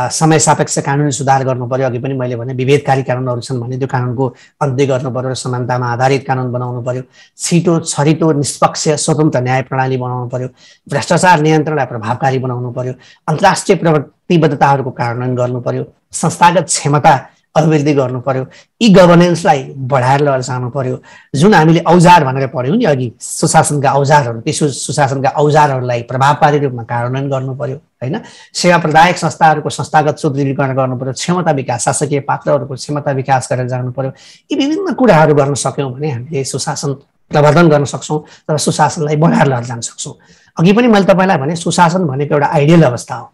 समय सापेक्ष कानुनी सुधार गर्नु पर्यो। अघि पनि मैले भने विभेदकारी कानुनहरू छन् भने त्यो कानुनको अन्त्य गर्नु पर्यो र समानतामा आधारित कानुन बनाउनु पर्यो। छिटो छरितो निष्पक्ष स्वतन्त्र न्याय प्रणाली बनाउनु पर्यो। भ्रष्टाचार नियन्त्रणलाई प्रभावकारी बनाउनु पर्यो। अन्तर्राष्ट्रिय प्रतिबद्धताहरूको कार्यान्वयन गर्नु पर्यो। संस्थागत क्षमता अभिवृद्धि गर्नु पर्यो। ई गभर्नेन्सलाई बढाएर लिएर जानु पर्यो। जुन हामीले औजार भनेर पढ्यौँ नि अघि, सुशासनका औजारहरू, ती सुशासनका औजारहरूलाई प्रभावकारी रूपमा कार्यान्वयन गर्नु पर्यो हैन। सेवा प्रदायक संस्थाहरूको संस्थागत सुदृढीकरण गर्नु पर्यो। क्षमता विकास, शासकीय पात्रहरूको क्षमता विकास गरेर जानु पर्यो। यी विभिन्न कुराहरू गर्न सक्यौँ भने हामीले सुशासन प्रवर्धन गर्न सक्छौँ, तर सुशासनलाई बढाएर लिएर जान सक्छौँ। अघि पनि मैले तपाईँलाई भने सुशासन भनेको एउटा आइडियल अवस्था हो।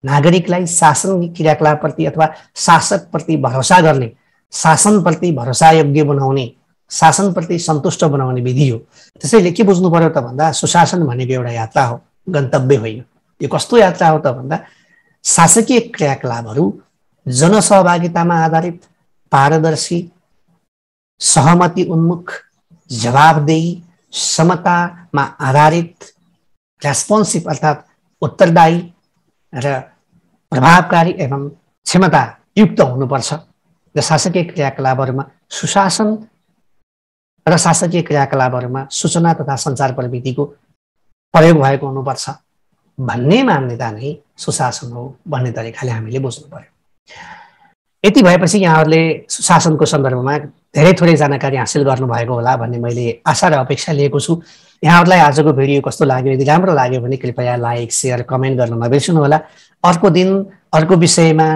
नागरिकलाई शासन क्रियाकलापप्रति अथवा शासकप्रति भरोसा गर्ने, शासनप्रति भरोसायोग्य बनाउने, शासनप्रति सन्तुष्ट बनाउने विधि हो। त्यसैले के बुझ्नु पर्यो त भन्दा सुशासन भनेको एउटा यात्रा हो, गन्तव्य होइन। यो कस्तो यात्रा हो त भन्दा शासकीय क्रियाकलापहरू जनसहभागितामा आधारित, पारदर्शी, सहमति उन्मुख, जवाबदेही, समतामा आधारित, रेस्पोन्सिभ अर्थात् उत्तरदायी र प्रभावकारी एवं क्षमतायुक्त हुनुपर्छ। र शासकीय क्रियाकलापहरूमा सुशासन र शासकीय क्रियाकलापहरूमा सूचना तथा सञ्चार प्रविधिको प्रयोग भएको हुनुपर्छ भन्ने मान्यता नै सुशासन हो भन्ने तरिकाले हामीले बुझ्नु पर्यो। यति भएपछि यहाँहरूले सुशासनको सन्दर्भमा धेरै थोरै जानकारी हासिल गर्नुभएको होला भन्ने मैले आशा र अपेक्षा लिएको छु। यहाँहरूलाई आजको भिडियो कस्तो लाग्यो? यदि राम्रो लाग्यो भने कृपया लाइक, सेयर, कमेन्ट गर्न नबिर्सनु होला। अर्को दिन अर्को विषयमा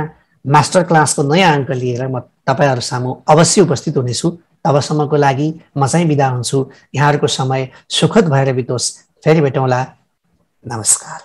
मास्टर क्लासको नयाँ अङ्क लिएर म तपाईँहरू सामु अवश्य उपस्थित हुनेछु। तबसम्मको लागि म चाहिँ बिदा हुन्छु। यहाँहरूको समय सुखद भएर बितोस्। फेरि भेटौँला। नमस्कार।